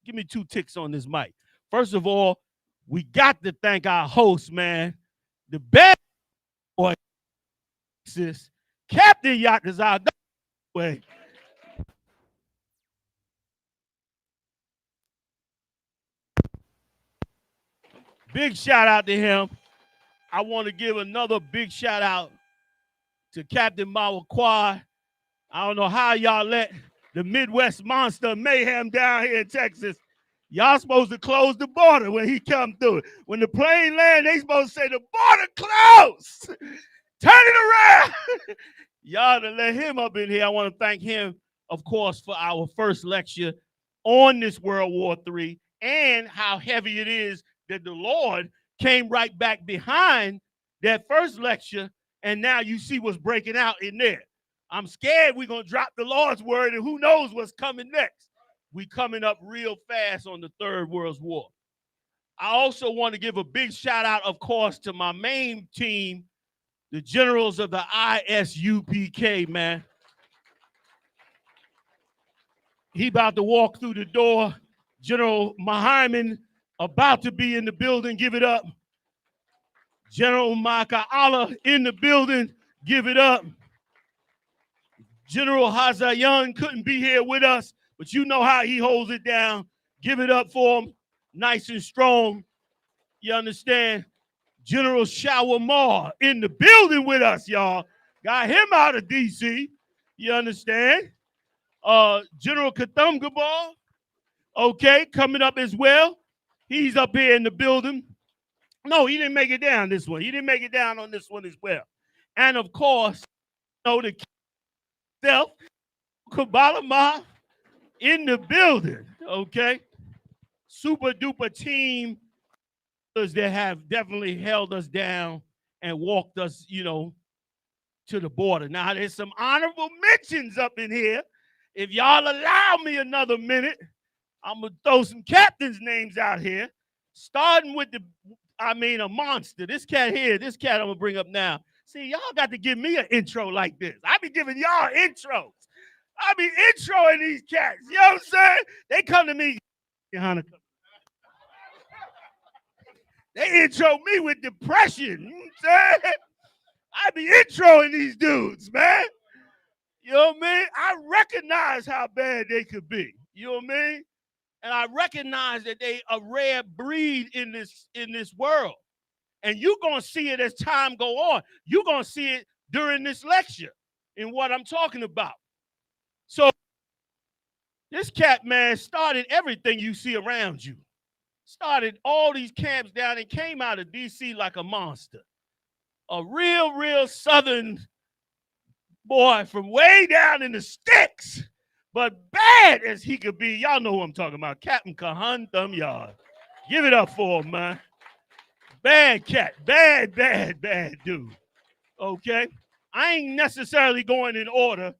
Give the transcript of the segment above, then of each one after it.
give me 2 ticks on this mic. First of all, we got to thank our host, man. The bad boy, sis. Captain Yacht is our way. Big shout out to him. I want to give another big shout out to Captain Mawakwa. I don't know how y'all let the Midwest monster mayhem down here in Texas. Y'all supposed to close the border when he come through. When the plane land, they supposed to say the border closed. Turn it around. Y'all to let him up in here. I want to thank him, of course, for our first lecture on this World War III and how heavy it is that the Lord came right back behind that first lecture, and now you see what's breaking out in there. I'm scared we're going to drop the Lord's word, and who knows what's coming next. We coming up real fast on the Third World War. I also want to give a big shout out, of course, to my main team, the generals of the ISUPK, man. He about to walk through the door. General Muhammad about to be in the building. Give it up. General Maka'ala in the building. Give it up. General Hazayan couldn't be here with us, but you know how he holds it down. Give it up for him. Nice and strong. You understand? General Shawamar in the building with us, y'all. Got him out of D.C. You understand? General Kathumgabal, okay, coming up as well. He's up here in the building. No, he didn't make it down this one. He didn't make it down on this one as well. And, of course, you know, the self, Kabbalah in the building, okay? Super duper team that have definitely held us down and walked us, you know, to the border. Now, there's some honorable mentions up in here. If y'all allow me another minute, I'm going to throw some captains' names out here, starting with a monster. This cat here, this cat I'm going to bring up now. See, y'all got to give me an intro like this. I be giving y'all intros. I be introing these cats. You know what I'm saying? They come to me, Yahanna. They intro me with depression. You know what I'm saying? I be introing these dudes, man. You know what I mean? I recognize how bad they could be. You know what I mean? And I recognize that they a rare breed in this world. And you're going to see it as time go on. You're going to see it during this lecture in what I'm talking about. So this cat, man, started everything you see around you. Started all these camps down and came out of D.C. like a monster. A real Southern boy from way down in the sticks, but bad as he could be. Y'all know who I'm talking about. Captain Kahan Thumb Yard. Give it up for him, man. Bad cat. Bad dude. Okay? I ain't necessarily going in order,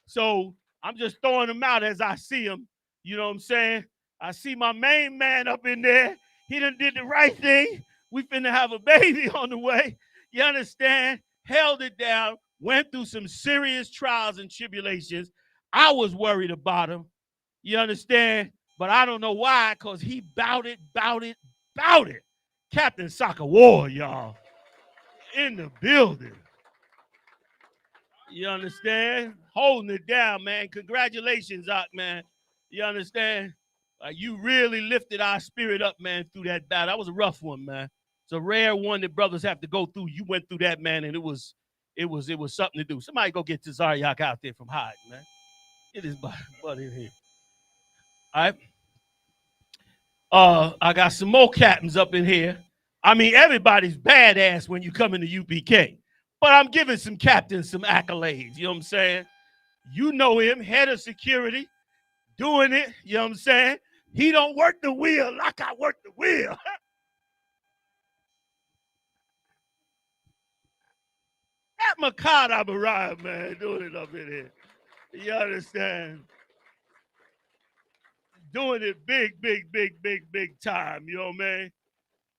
so I'm just throwing them out as I see them. You know what I'm saying? I see my main man up in there. He done did the right thing. We finna have a baby on the way. You understand? Held it down. Went through some serious trials and tribulations. I was worried about him. You understand? But I don't know why, because he bout it. Captain Soccer War, y'all. In the building. You understand? Holding it down, man. Congratulations, Ock, man. You understand? You really lifted our spirit up, man, through that battle. That was a rough one, man. It's a rare one that brothers have to go through. You went through that, man, and it was something to do. Somebody go get Tazariak out there from hiding, man. Get his butt in here. All right. I got some more captains up in here. I mean, everybody's badass when you come into UPK. But I'm giving some captains some accolades. You know what I'm saying? You know him, head of security, doing it. You know what I'm saying? He don't work the wheel like I work the wheel. That Makata Mariah, man, doing it up in here. You understand? Doing it big time. You know what I mean?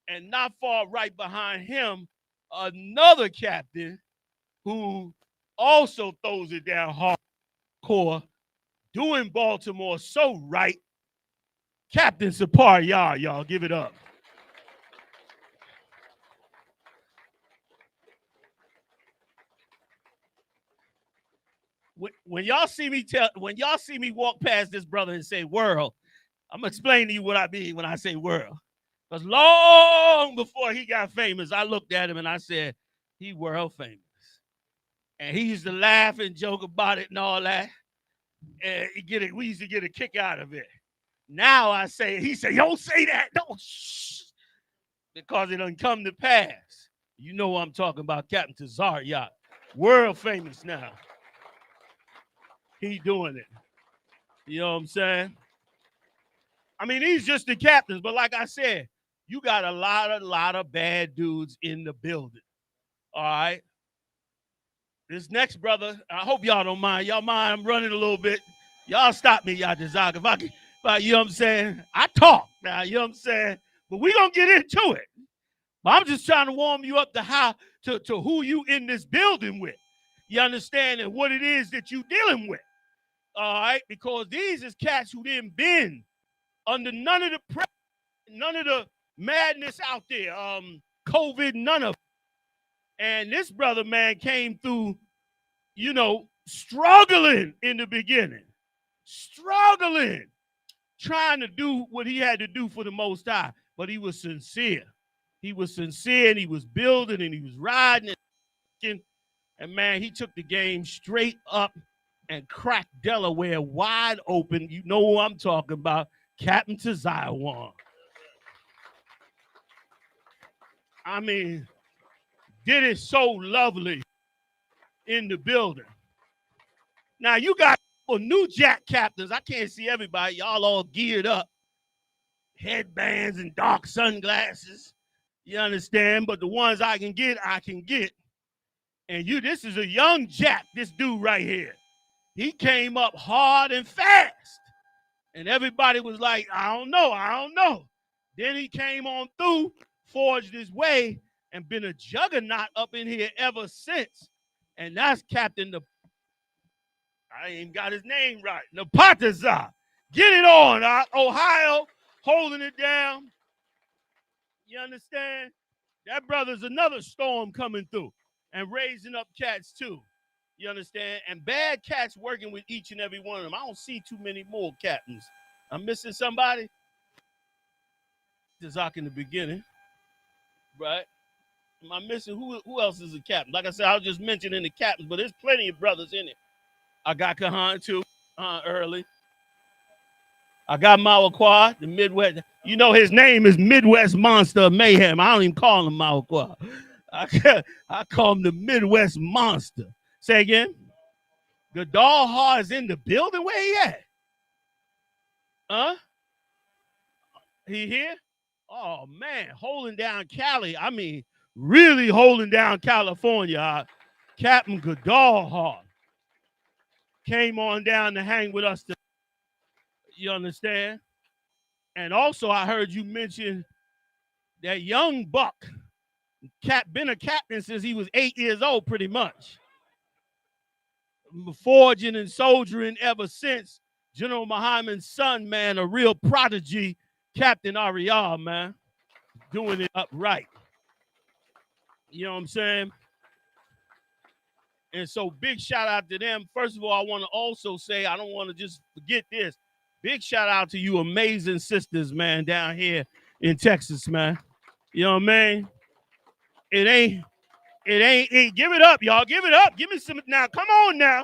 And not far right behind him, another captain who also throws it down hardcore, doing Baltimore so right. Captain Sapar, y'all give it up. When y'all see me walk past this brother and say world, I'm gonna explain to you what I mean when I say world. Because long before he got famous, I looked at him and I said, he world famous. And he used to laugh and joke about it and all that. And we used to get a kick out of it. Now I say, he said, don't say that. Don't shh. Because it doesn't come to pass. You know what I'm talking about, Captain Tazar Yacht. World famous now. He doing it. You know what I'm saying? I mean, he's just the captains, but like I said, you got a lot of bad dudes in the building. All right. This next brother, I hope y'all don't mind. Y'all mind I'm running a little bit. Y'all stop me, y'all desire. If you know what I'm saying? I talk now, you know what I'm saying? But we gonna get into it. But I'm just trying to warm you up to who you in this building with. You understand and what it is that you dealing with. All right, because these is cats who didn't been under none of the madness out there. COVID, none of it. And this brother, man, came through, struggling in the beginning. Struggling. Trying to do what he had to do for the Most High. But he was sincere. He was sincere and he was building and he was riding and man, he took the game straight up and cracked Delaware wide open. You know who I'm talking about, Captain Tazaiwan. I mean, did it so lovely in the building. Now, you got new jack captains. I can't see everybody. Y'all all geared up. Headbands and dark sunglasses. You understand? But the ones I can get. And this is a young jack, this dude right here. He came up hard and fast. And everybody was like, I don't know. Then he came on through, forged his way, and been a juggernaut up in here ever since. And that's Captain I ain't got his name right. Napataza. Get it on, Ohio, holding it down. You understand? That brother's another storm coming through and raising up cats too. You understand? And bad cats working with each and every one of them. I don't see too many more captains. I'm missing somebody. Tazak in the beginning, right? Am I missing who else is a captain? Like I said, I was just mentioning the captains, but there's plenty of brothers in it. I got Kahan too, early. I got Mawakwa, the Midwest. You know his name is Midwest Monster of Mayhem. I don't even call him Mawakwa. I call him the Midwest Monster. Say again. Gadal Ha is in the building. Where he at? Huh? He here? Oh man, holding down Cali. I mean, really holding down California. Captain Gadal Ha came on down to hang with us. You understand? And also, I heard you mention that young buck, been a captain since he was 8 years old, pretty much. Forging and soldiering ever since. General Muhammad's son, man, a real prodigy, Captain Ariel, man, doing it upright. You know what I'm saying? And so big shout out to them. First of all, I want to also say, I don't want to just forget this. Big shout out to you amazing sisters, man, down here in Texas, man. You know what I mean? It ain't, give it up, y'all. Give it up. Give me some now. Come on now.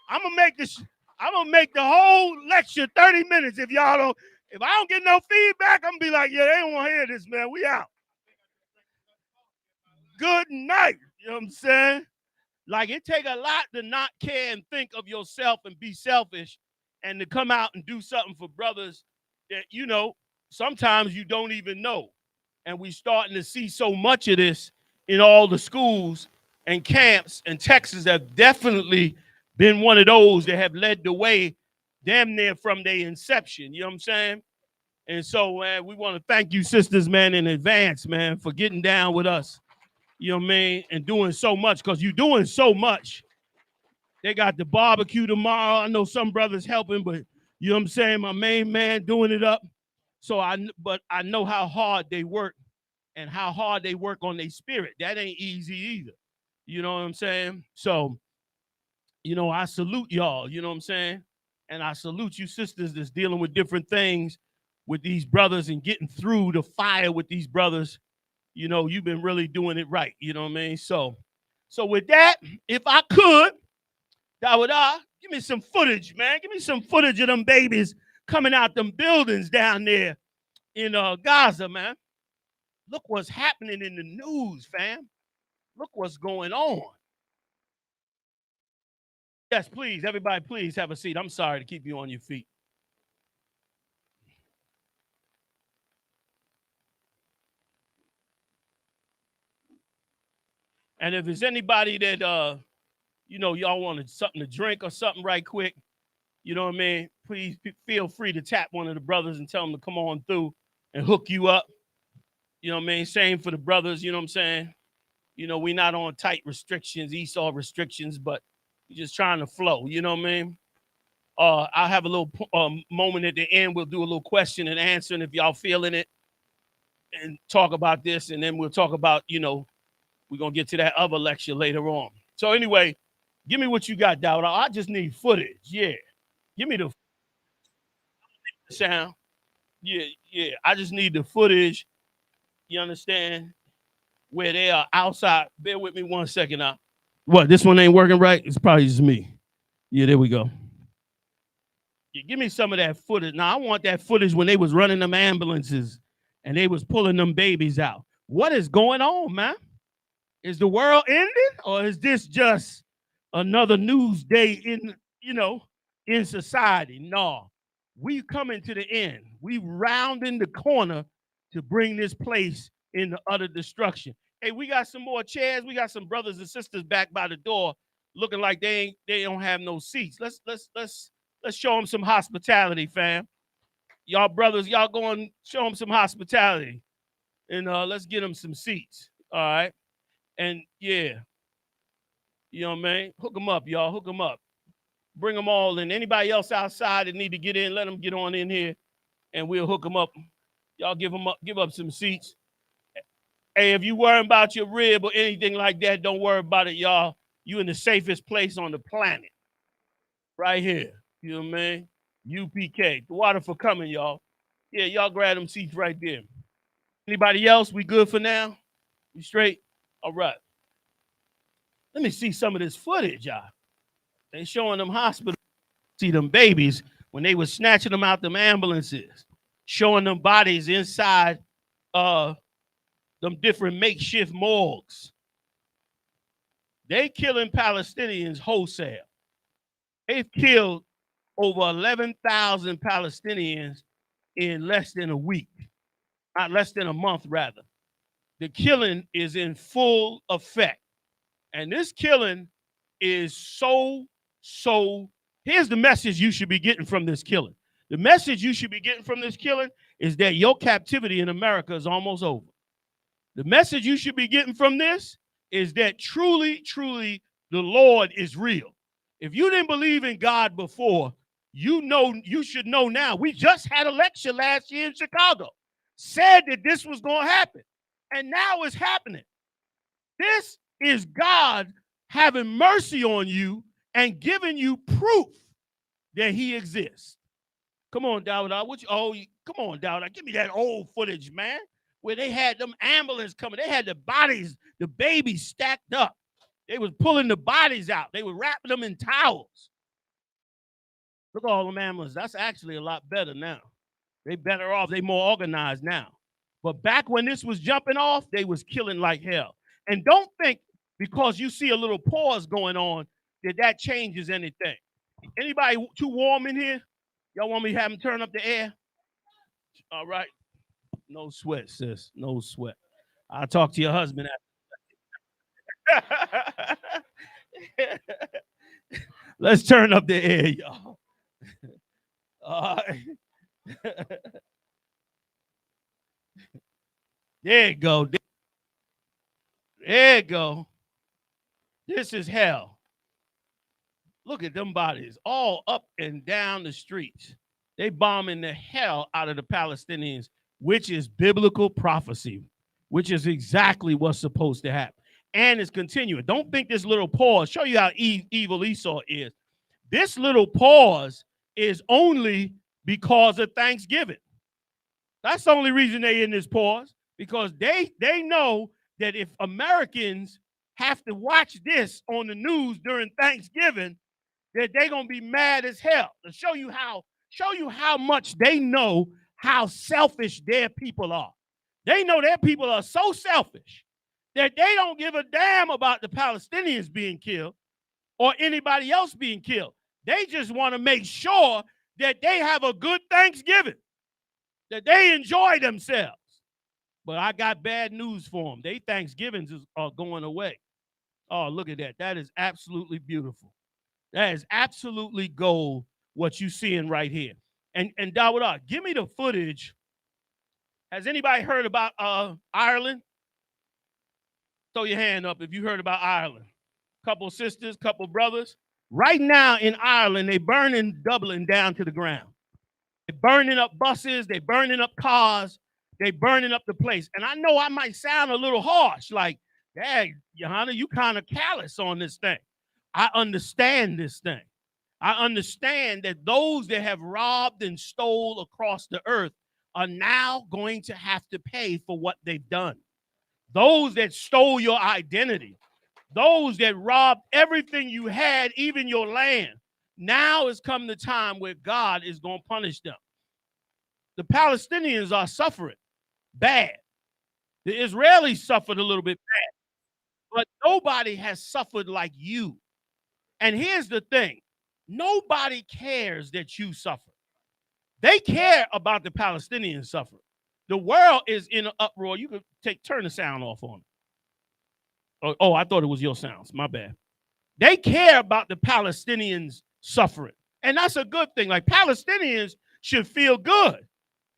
I'm gonna make the whole lecture 30 minutes if I don't get no feedback, I'm gonna be like, yeah, they don't want to hear this, man. We out. Good night. You know what I'm saying? Like, it take a lot to not care and think of yourself and be selfish and to come out and do something for brothers that, sometimes you don't even know. And we starting to see so much of this in all the schools and camps, and Texas have definitely been one of those that have led the way damn near from their inception. You know what I'm saying? And so, man, we want to thank you, sisters, man, in advance, man, for getting down with us. You know what I mean? And doing so much, because you're doing so much. They got the barbecue tomorrow. I know some brothers helping, but you know what I'm saying? My main man doing it up. But I know how hard they work and how hard they work on their spirit. That ain't easy either. You know what I'm saying? So, I salute y'all, you know what I'm saying? And I salute you sisters that's dealing with different things with these brothers and getting through the fire with these brothers. You've been really doing it right, you know what I mean? So with that, if I could, Dawada, give me some footage, man. Give me some footage of them babies coming out them buildings down there in Gaza, man. Look what's happening in the news, fam. Look what's going on. Yes, please, everybody, please have a seat. I'm sorry to keep you on your feet. And if there's anybody that y'all wanted something to drink or something right quick, you know what I mean? Please feel free to tap one of the brothers and tell them to come on through and hook you up. You know what I mean? Same for the brothers, you know what I'm saying? We're not on tight restrictions, Esau restrictions, but we're just trying to flow, you know what I mean? I'll have a little moment at the end. We'll do a little question and answer, and if y'all feeling it, and talk about this, and then we'll talk about, we're going to get to that other lecture later on. So anyway, give me what you got, Dowd. I just need footage. Yeah. Give me the sound. Yeah. I just need the footage. You understand? Where they are outside. Bear with me 1 second now. What, this one ain't working right? It's probably just me. Yeah, there we go. Yeah, give me some of that footage. Now, I want that footage when they was running them ambulances and they was pulling them babies out. What is going on, man? Is the world ending, or is this just another news day in society? No, we coming to the end. We rounding the corner to bring this place into utter destruction. Hey, we got some more chairs. We got some brothers and sisters back by the door, looking like they don't have no seats. Let's show them some hospitality, fam. Y'all brothers, y'all go and show them some hospitality, and let's get them some seats. All right. And yeah, you know what I mean? Hook them up, y'all. Hook them up. Bring them all in. Anybody else outside that need to get in, let them get on in here, and we'll hook them up. Y'all give up some seats. Hey, if you worry about your rib or anything like that, don't worry about it, y'all. You in the safest place on the planet, right here. You know what I mean? UPK. The water for coming, y'all. Yeah, y'all grab them seats right there. Anybody else? We good for now? We straight? All right. Let me see some of this footage, y'all. They showing them hospitals, see them babies when they was snatching them out them ambulances, showing them bodies inside them different makeshift morgues. They killing Palestinians wholesale. They've killed over 11,000 Palestinians in less than a week, not less than a month, rather. The killing is in full effect. And this killing is so. Here's the message you should be getting from this killing. The message you should be getting from this killing is that your captivity in America is almost over. The message you should be getting from this is that truly, the Lord is real. If you didn't believe in God before, you should know now. We just had a lecture last year in Chicago, said that this was going to happen, and now it's happening. This is God having mercy on you and giving you proof that he exists. Come on, Dawud. Come on, Dawud. Give me that old footage, man, where they had them ambulance coming. They had the bodies, the babies stacked up. They was pulling the bodies out. They were wrapping them in towels. Look at all them ambulances. That's actually a lot better now. They better off. They more organized now. But back when this was jumping off, they was killing like hell. And don't think because you see a little pause going on that changes anything. Anybody too warm in here? Y'all want me to have them turn up the air? All right. No sweat, sis. No sweat. I'll talk to your husband after. Let's turn up the air, y'all. All right. There you go. There you go. This is hell. Look at them bodies all up and down the streets. They bombing the hell out of the Palestinians, which is biblical prophecy, which is exactly what's supposed to happen. And it's continuing. Don't think this little pause. Show you how evil Esau is. This little pause is only because of Thanksgiving. That's the only reason they in this pause, because they know that if Americans have to watch this on the news during Thanksgiving, that they're gonna be mad as hell. To show you how much they know how selfish their people are. They know their people are so selfish that they don't give a damn about the Palestinians being killed or anybody else being killed. They just want to make sure that they have a good Thanksgiving, that they enjoy themselves. But I got bad news for them. They Thanksgivings are going away. Oh, look at that. That is absolutely beautiful. That is absolutely gold, what you seeing right here. And Dawada, give me the footage. Has anybody heard about Ireland? Throw your hand up if you heard about Ireland. Couple sisters, couple brothers. Right now in Ireland, they burning Dublin down to the ground. They're burning up buses. They're burning up cars. They're burning up the place. And I know I might sound a little harsh, like, hey, Yahanna, you kind of callous on this thing. I understand this thing. I understand that those that have robbed and stole across the earth are now going to have to pay for what they've done. Those that stole your identity, those that robbed everything you had, even your land, now has come the time where God is going to punish them. The Palestinians are suffering bad. The Israelis suffered a little bit bad, but nobody has suffered like you. And here's the thing. Nobody cares that you suffer. They care about the Palestinians suffering. The world is in an uproar. You could turn the sound off on it. Oh, I thought it was your sounds. My bad. They care about the Palestinians suffering. And that's a good thing. Like, Palestinians should feel good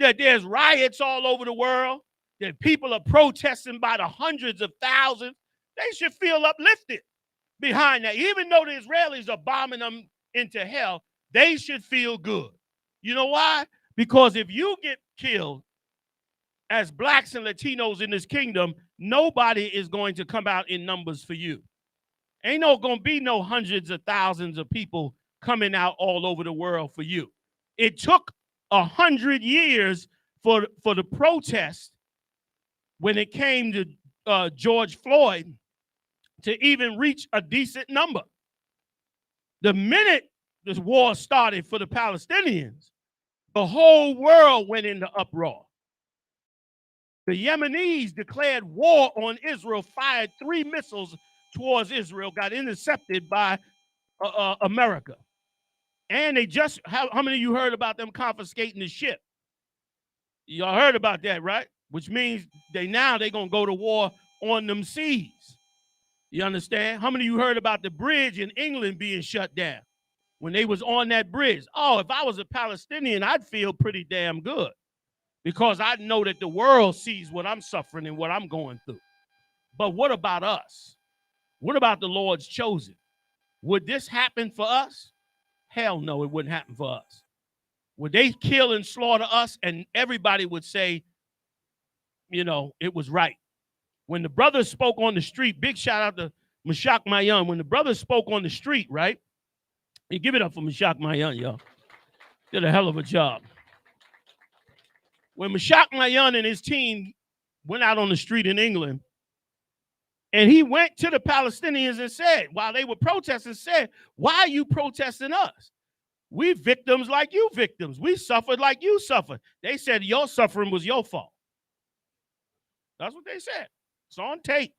that there's riots all over the world, that people are protesting by the hundreds of thousands. They should feel uplifted behind that. Even though the Israelis are bombing them into hell, they should feel good. You know why? Because if you get killed as blacks and Latinos in this kingdom, nobody is going to come out in numbers for you. Ain't going to be no hundreds of thousands of people coming out all over the world for you. It took 100 years for the protest when it came to George Floyd to even reach a decent number. The minute this war started for the Palestinians, the whole world went into uproar. The Yemenis declared war on Israel, fired 3 missiles towards Israel, got intercepted by America. And they just, how many of you heard about them confiscating the ship? Y'all heard about that, right? Which means they're going to go to war on them seas. You understand? How many of you heard about the bridge in England being shut down when they was on that bridge? Oh, if I was a Palestinian, I'd feel pretty damn good because I know that the world sees what I'm suffering and what I'm going through. But what about us? What about the Lord's chosen? Would this happen for us? Hell no, it wouldn't happen for us. Would they kill and slaughter us and everybody would say, you know, it was right? When the brothers spoke on the street, big shout out to Meshach Mayan. When the brothers spoke on the street, right? You give it up for Meshach Mayan, y'all. Did a hell of a job. When Meshach Mayan and his team went out on the street in England, and he went to the Palestinians and said, while they were protesting, said, why are you protesting us? We victims like you victims. We suffered like you suffered. They said your suffering was your fault. That's what they said. It's on tape.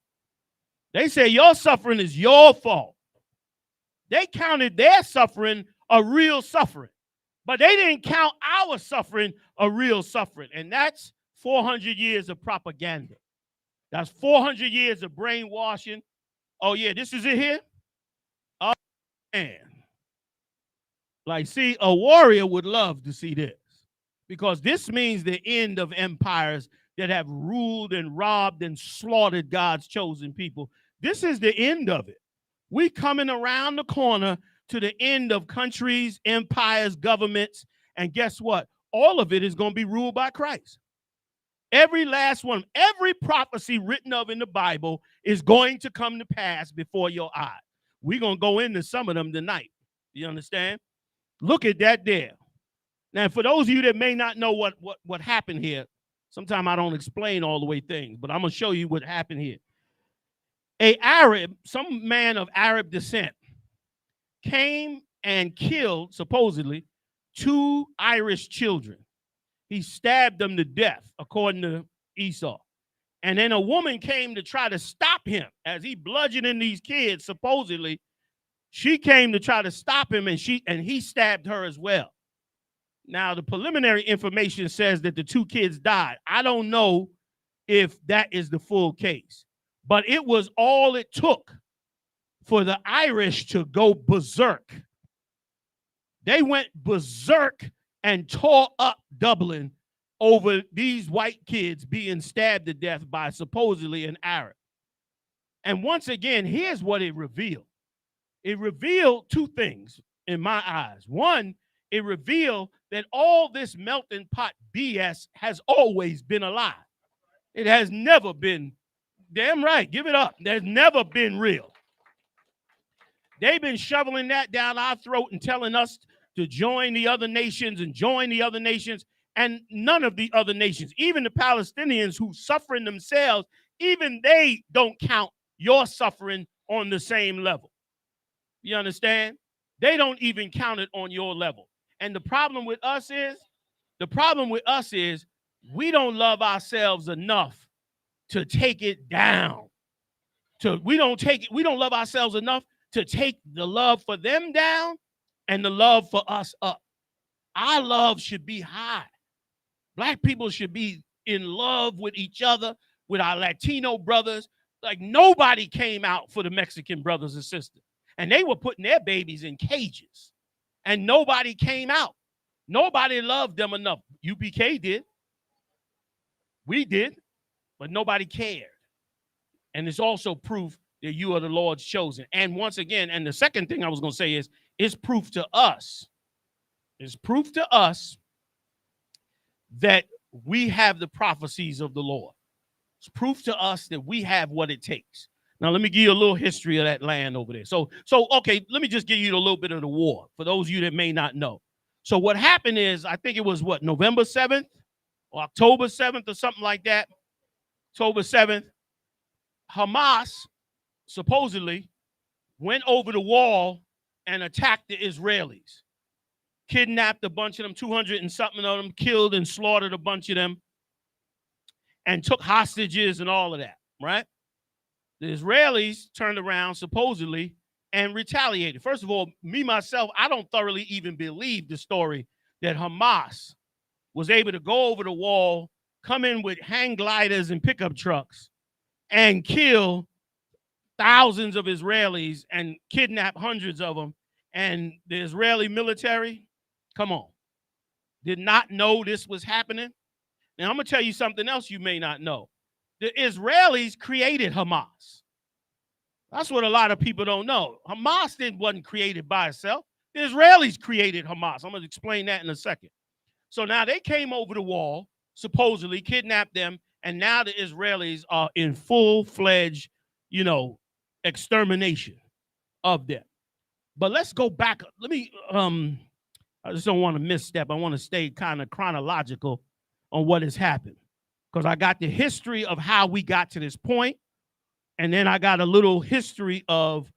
They say your suffering is your fault. They counted their suffering a real suffering, but they didn't count our suffering a real suffering. And that's 400 years of propaganda. That's 400 years of brainwashing. Oh, yeah, this is it here? Oh, man. Like, see, a warrior would love to see this because this means the end of empires that have ruled and robbed and slaughtered God's chosen people. This is the end of it. We coming around the corner to the end of countries, empires, governments, And guess what? All of it is going to be ruled by Christ. Every last one, every prophecy written of in the Bible is going to come to pass before your eyes. We're going to go into some of them tonight. You understand? Look at that there. Now, for those of you that may not know what happened here, sometimes I don't explain all the way things, but I'm going to show you what happened here. Some man of Arab descent came and killed, supposedly, 2 Irish children. He stabbed them to death, according to Esau. And then a woman came to try to stop him as he bludgeoned these kids, supposedly. She came to try to stop him, and he stabbed her as well. Now, the preliminary information says that the 2 kids died. I don't know if that is the full case, but it was all it took for the Irish to go berserk. They went berserk and tore up Dublin over these white kids being stabbed to death by supposedly an Arab. And once again, here's what it revealed. It revealed 2 things in my eyes. One, it revealed that all this melting pot BS has always been a lie. It has never been, damn right, give it up. There's never been real. They've been shoveling that down our throat and telling us to join the other nations and join the other nations, and none of the other nations, even the Palestinians who suffering themselves, even they don't count your suffering on the same level. You understand? They don't even count it on your level. And the problem with us is we don't love ourselves enough to take it down. We don't love ourselves enough to take the love for them down and the love for us up. Our love should be high. Black people should be in love with each other, with our Latino brothers. Like, nobody came out for the Mexican brothers and sisters. And they were putting their babies in cages. And nobody came out. Nobody loved them enough. UPK did. We did. But nobody cared. And it's also proof that you are the Lord's chosen. And once again, and the second thing I was going to say is, it's proof to us. It's proof to us that we have the prophecies of the Lord. It's proof to us that we have what it takes. Now, let me give you a little history of that land over there. So okay, let me just give you a little bit of the war for those of you that may not know. So what happened is, I think it was November 7th or October 7th or something like that. October 7th, Hamas supposedly went over the wall and attacked the Israelis. Kidnapped a bunch of them, 200 and something of them, killed and slaughtered a bunch of them, and took hostages and all of that, right? The Israelis turned around, supposedly, and retaliated. First of all, me, myself, I don't thoroughly even believe the story that Hamas was able to go over the wall, come in with hang gliders and pickup trucks, and kill thousands of Israelis and kidnap hundreds of them. And the Israeli military, come on, did not know this was happening. Now, I'm going to tell you something else you may not know. The Israelis created Hamas. That's what a lot of people don't know. Hamas wasn't created by itself. The Israelis created Hamas. I'm going to explain that in a second. So now they came over the wall, supposedly kidnapped them, and now the Israelis are in full-fledged, extermination of them. But let's go back. Let me, I just don't want to misstep. I want to stay kind of chronological on what has happened, because I got the history of how we got to this point, and then I got a little history of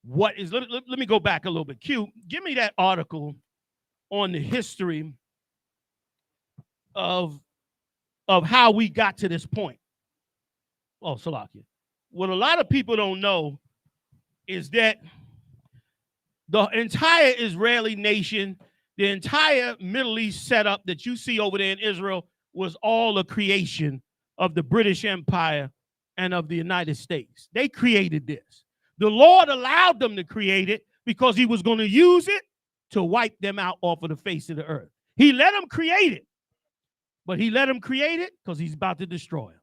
what is. Let me go back a little bit. Q, give me that article on the history of how we got to this point. Oh, Salakia. What a lot of people don't know is that the entire Israeli nation, the entire Middle East setup that you see over there in Israel was all a creation of the British Empire and of the United States. They created this. The Lord allowed them to create it because he was going to use it to wipe them out off of the face of the earth. He let them create it, but he let them create it because he's about to destroy them.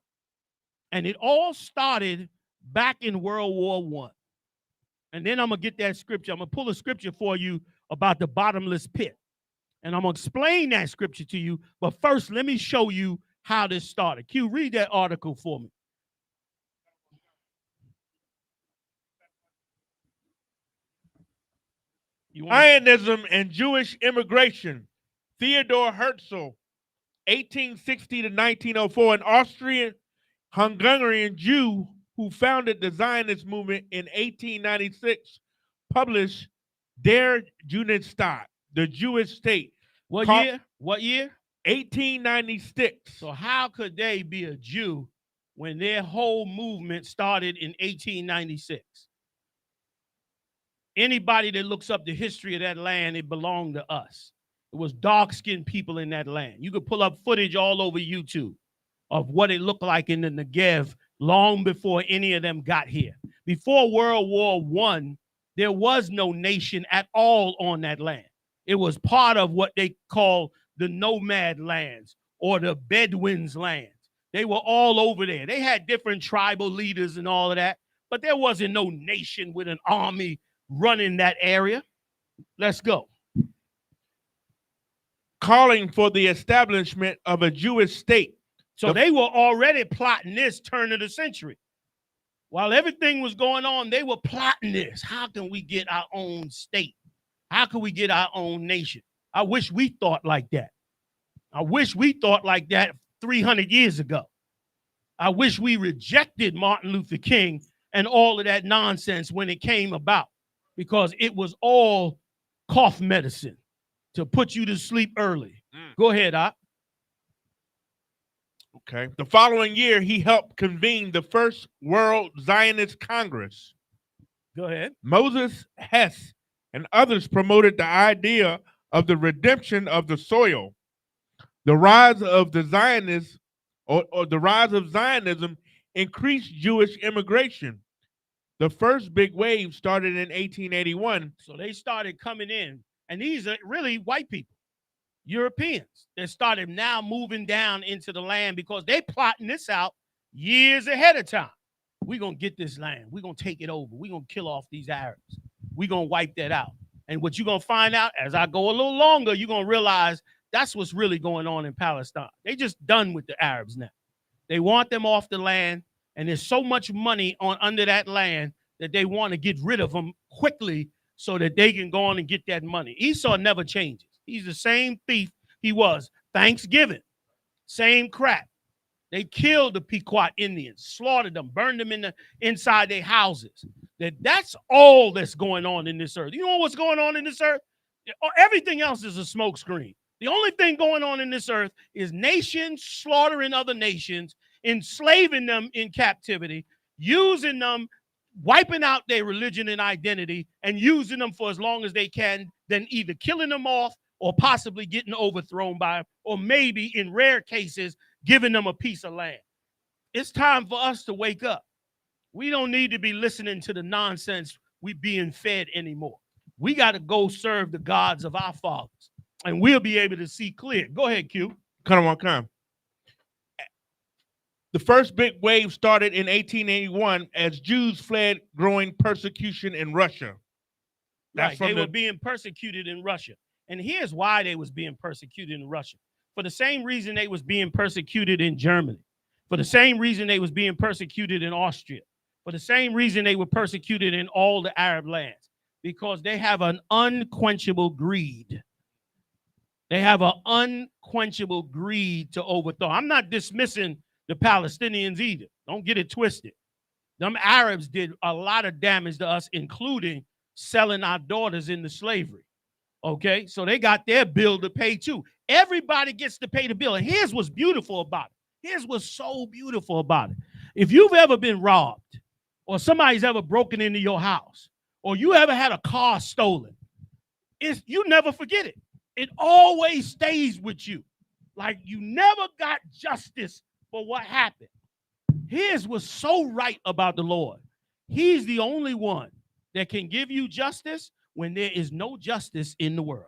And it all started back in World War I. And then I'm going to get that scripture. I'm going to pull a scripture for you about the bottomless pit. And I'm going to explain that scripture to you. But first, let me show you how this started. Q, read that article for me. Zionism and Jewish immigration. Theodor Herzl, 1860 to 1904, an Austrian-Hungarian Jew who founded the Zionist movement in 1896, published Der Judenstaat, the Jewish state. What year? What year? 1896. So how could they be a Jew when their whole movement started in 1896? Anybody that looks up the history of that land, it belonged to us. It was dark-skinned people in that land. You could pull up footage all over YouTube of what it looked like in the Negev long before any of them got here. Before World War I, there was no nation at all on that land. It was part of what they call the nomad lands or the Bedouins lands. They were all over there. They had different tribal leaders and all of that, but there wasn't no nation with an army running that area. Let's go. Calling for the establishment of a Jewish state. So they were already plotting this turn of the century. While everything was going on, they were plotting this. How can we get our own state? How can we get our own nation? I wish we thought like that. I wish we thought like that 300 years ago. I wish we rejected Martin Luther King and all of that nonsense when it came about, because it was all cough medicine to put you to sleep early. Go ahead, Op. Okay. The following year, he helped convene the First World Zionist Congress. Go ahead. Moses Hess and others promoted the idea of the redemption of the soil. The rise of the Zionists or the rise of Zionism increased Jewish immigration. The first big wave started in 1881. So they started coming in, and these are really white people, Europeans, that started now moving down into the land because they plotting this out years ahead of time. We're going to get this land. We're going to take it over. We're going to kill off these Arabs. We're going to wipe that out. And what you're going to find out as I go a little longer, you're going to realize that's what's really going on in Palestine. They just done with the Arabs now. They want them off the land, and there's so much money under that land that they want to get rid of them quickly so that they can go on and get that money. Esau never changes. He's the same thief he was. Thanksgiving, same crap. They killed the Pequot Indians, slaughtered them, burned them inside their houses. That's all that's going on in this earth. You know what's going on in this earth? Everything else is a smokescreen. The only thing going on in this earth is nations slaughtering other nations, enslaving them in captivity, using them, wiping out their religion and identity, and using them for as long as they can, then either killing them off or possibly getting overthrown by them, or maybe in rare cases, giving them a piece of land. It's time for us to wake up. We don't need to be listening to the nonsense we being fed anymore. We got to go serve the gods of our fathers, and we'll be able to see clear. Go ahead, Q. Come. The first big wave started in 1881 as Jews fled growing persecution in Russia. They were being persecuted in Russia. And here's why they was being persecuted in Russia. For the same reason they was being persecuted in Germany. For the same reason they was being persecuted in Austria. For the same reason they were persecuted in all the Arab lands. Because they have an unquenchable greed. They have an unquenchable greed to overthrow. I'm not dismissing the Palestinians either. Don't get it twisted. Them Arabs did a lot of damage to us, including selling our daughters into slavery. Okay, so they got their bill to pay too. Everybody gets to pay the bill. And here's what's beautiful about it. Here's what's so beautiful about it. If you've ever been robbed, or somebody's ever broken into your house, or you ever had a car stolen, you never forget it. It always stays with you. Like you never got justice for what happened. Here's what's so right about the Lord. He's the only one that can give you justice when there is no justice in the world.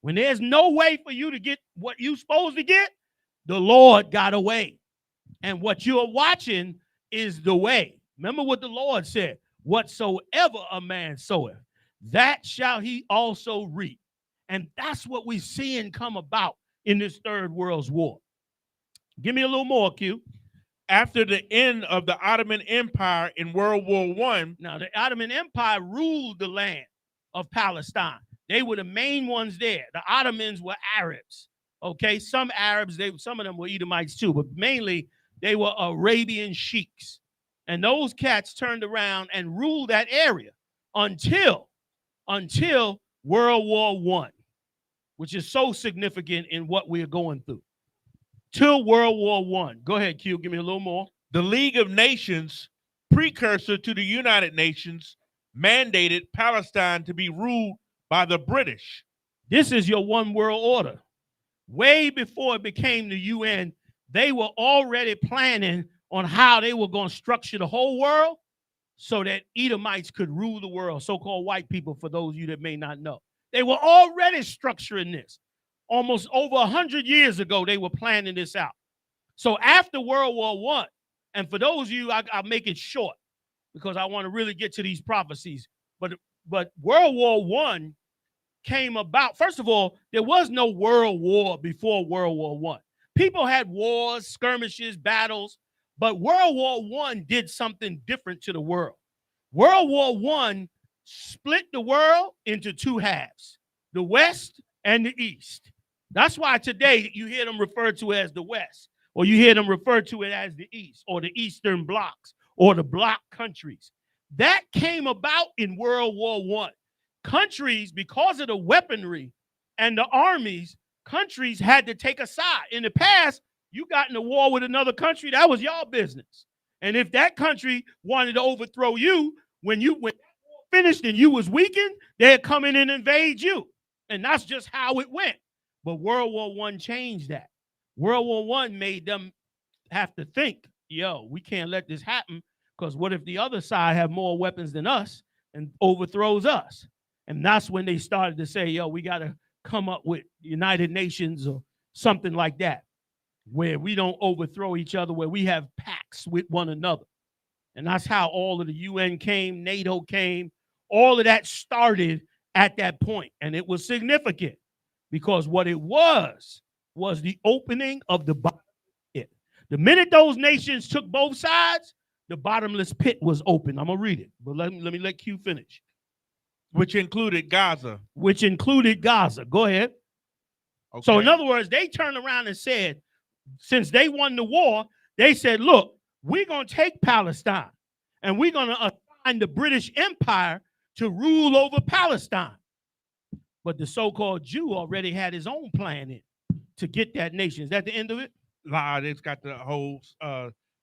When there's no way for you to get what you're supposed to get, the Lord got a way. And what you're watching is the way. Remember what the Lord said, whatsoever a man soweth, that shall he also reap. And that's what we're seeing come about in this Third World War. Give me a little more, Q. After the end of the Ottoman Empire in World War I. Now, the Ottoman Empire ruled the land of Palestine. They were the main ones there. The Ottomans were Arabs. Okay, some Arabs, some of them were Edomites too, but mainly they were Arabian sheiks. And those cats turned around and ruled that area until World War I, which is so significant in what we're going through. Till World War I. Go ahead, Q. Give me a little more. The League of Nations, precursor to the United Nations, mandated Palestine to be ruled by the British. This is your one world order. Way before it became the UN, they were already planning on how they were going to structure the whole world so that Edomites could rule the world, so-called white people, for those of you that may not know. They were already structuring this. Almost over 100 years ago, they were planning this out. So after World War I, and for those of you, I'll make it short because I want to really get to these prophecies. But World War I came about. First of all, there was no world war before World War I. People had wars, skirmishes, battles, but World War I did something different to the world. World War I split the world into two halves, the West and the East. That's why today you hear them referred to as the West, or you hear them referred to it as the East, or the Eastern blocks, or the bloc countries. That came about in World War I. Countries, because of the weaponry and the armies, countries had to take a side. In the past, you got in a war with another country, that was your business. And if that country wanted to overthrow you, when finished and you was weakened, they'd come in and invade you. And that's just how it went. But World War I changed that. World War I made them have to think, yo, we can't let this happen, because what if the other side have more weapons than us and overthrows us? And that's when they started to say, yo, we got to come up with United Nations or something like that, where we don't overthrow each other, where we have pacts with one another. And that's how all of the UN came, NATO came. All of that started at that point. And it was significant because what it was the opening of the bottomless pit. The minute those nations took both sides, the bottomless pit was open. I'm going to read it, but let me let Q finish. Which included Gaza. Go ahead. Okay. So in other words, they turned around and said, since they won the war, they said, look, we're going to take Palestine and we're going to assign the British Empire to rule over Palestine. But the so-called Jew already had his own plan in to get that nation. Is that the end of it? Nah, it's got the whole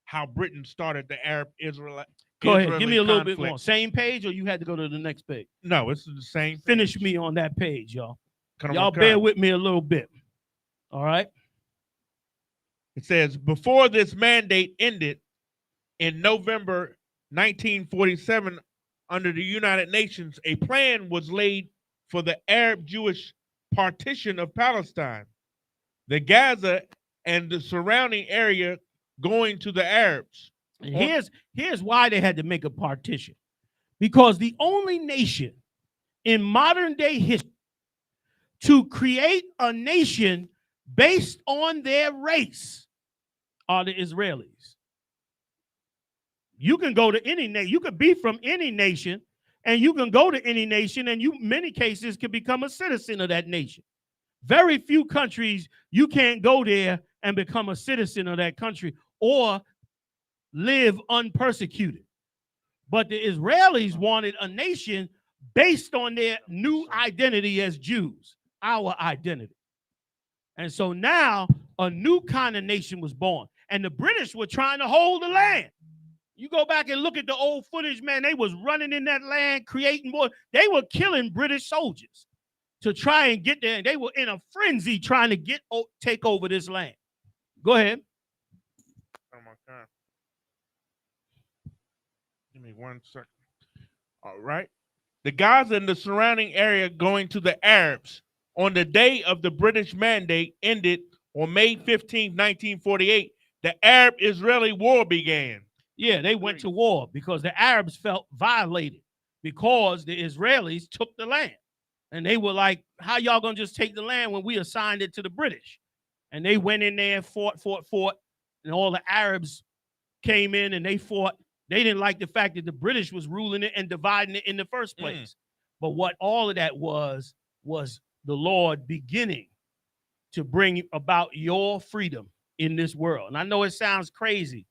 how Britain started the Arab-Israeli. Go ahead, give me a little bit more. Same page, or you had to go to the next page? No, it's the same page. Finish me on that page, y'all. Y'all bear with me a little bit. All right. It says, before this mandate ended in November 1947, under the United Nations, a plan was laid for the Arab-Jewish partition of Palestine, the Gaza and the surrounding area going to the Arabs. Here's why they had to make a partition. Because the only nation in modern day history to create a nation based on their race are the Israelis. You can go to any nation. You could be from any nation, and you can go to any nation, and you, many cases, can become a citizen of that nation. Very few countries, you can't go there and become a citizen of that country or live unpersecuted. But the Israelis wanted a nation based on their new identity as Jews, our identity. And so now a new kind of nation was born. And the British were trying to hold the land. You go back and look at the old footage, man, they was running in that land, creating more. They were killing British soldiers to try and get there. And they were in a frenzy trying to take over this land. Go ahead. Oh my God. Give me 1 second. All right. The Gaza and the surrounding area going to the Arabs on the day of the British mandate ended on May 15, 1948. The Arab-Israeli war began. Yeah, they went to war because the Arabs felt violated because the Israelis took the land. And they were like, how y'all gonna just take the land when we assigned it to the British? And they went in there, fought, and all the Arabs came in and they fought. They didn't like the fact that the British was ruling it and dividing it in the first place. But what all of that was the Lord beginning to bring about your freedom in this world. And I know it sounds crazy,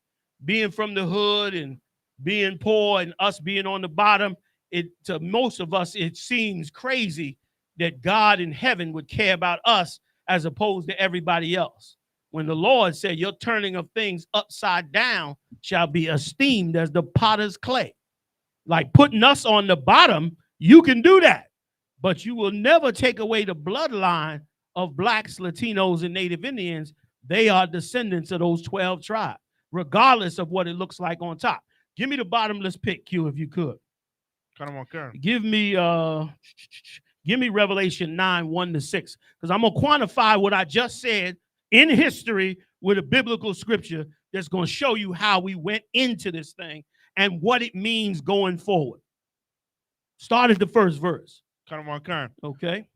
being from the hood and being poor and us being on the bottom. To most of us, it seems crazy that God in heaven would care about us as opposed to everybody else. When the Lord said, your turning of things upside down shall be esteemed as the potter's clay. Like putting us on the bottom, you can do that. But you will never take away the bloodline of blacks, Latinos, and Native Indians. They are descendants of those 12 tribes, regardless of what it looks like on top. Give me the bottomless pit, Q, if you could. Give me Revelation 9:1-6, because I'm gonna quantify what I just said in history with a biblical scripture that's gonna show you how we went into this thing and what it means going forward. Start at the first verse. Okay.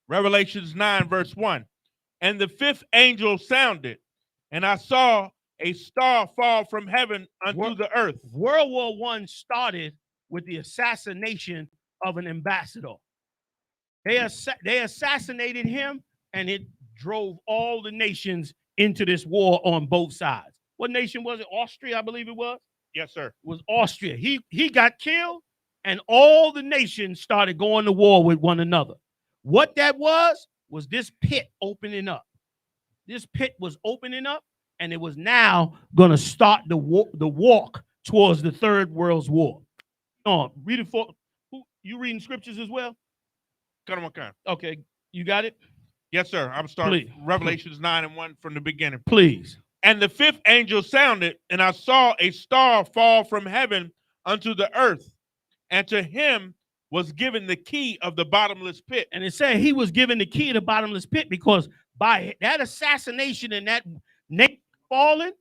Revelations 9, verse 1. And the fifth angel sounded, and I saw a star fall from heaven unto the earth. World War I started with the assassination of an ambassador. They assassinated him, and it drove all the nations into this war on both sides. What nation was it? Austria, I believe it was. Yes, sir. It was Austria. He got killed, and all the nations started going to war with one another. What that was this pit opening up. This pit was opening up, and it was now going to start the walk towards the Third World War. Read it for you. Reading scriptures as well? Okay, you got it? Yes, sir. I'm starting Revelations 9:1 from the beginning. Please. And the fifth angel sounded, and I saw a star fall from heaven unto the earth, and to him was given the key of the bottomless pit. And it said he was given the key of the bottomless pit because by that assassination and that neck falling,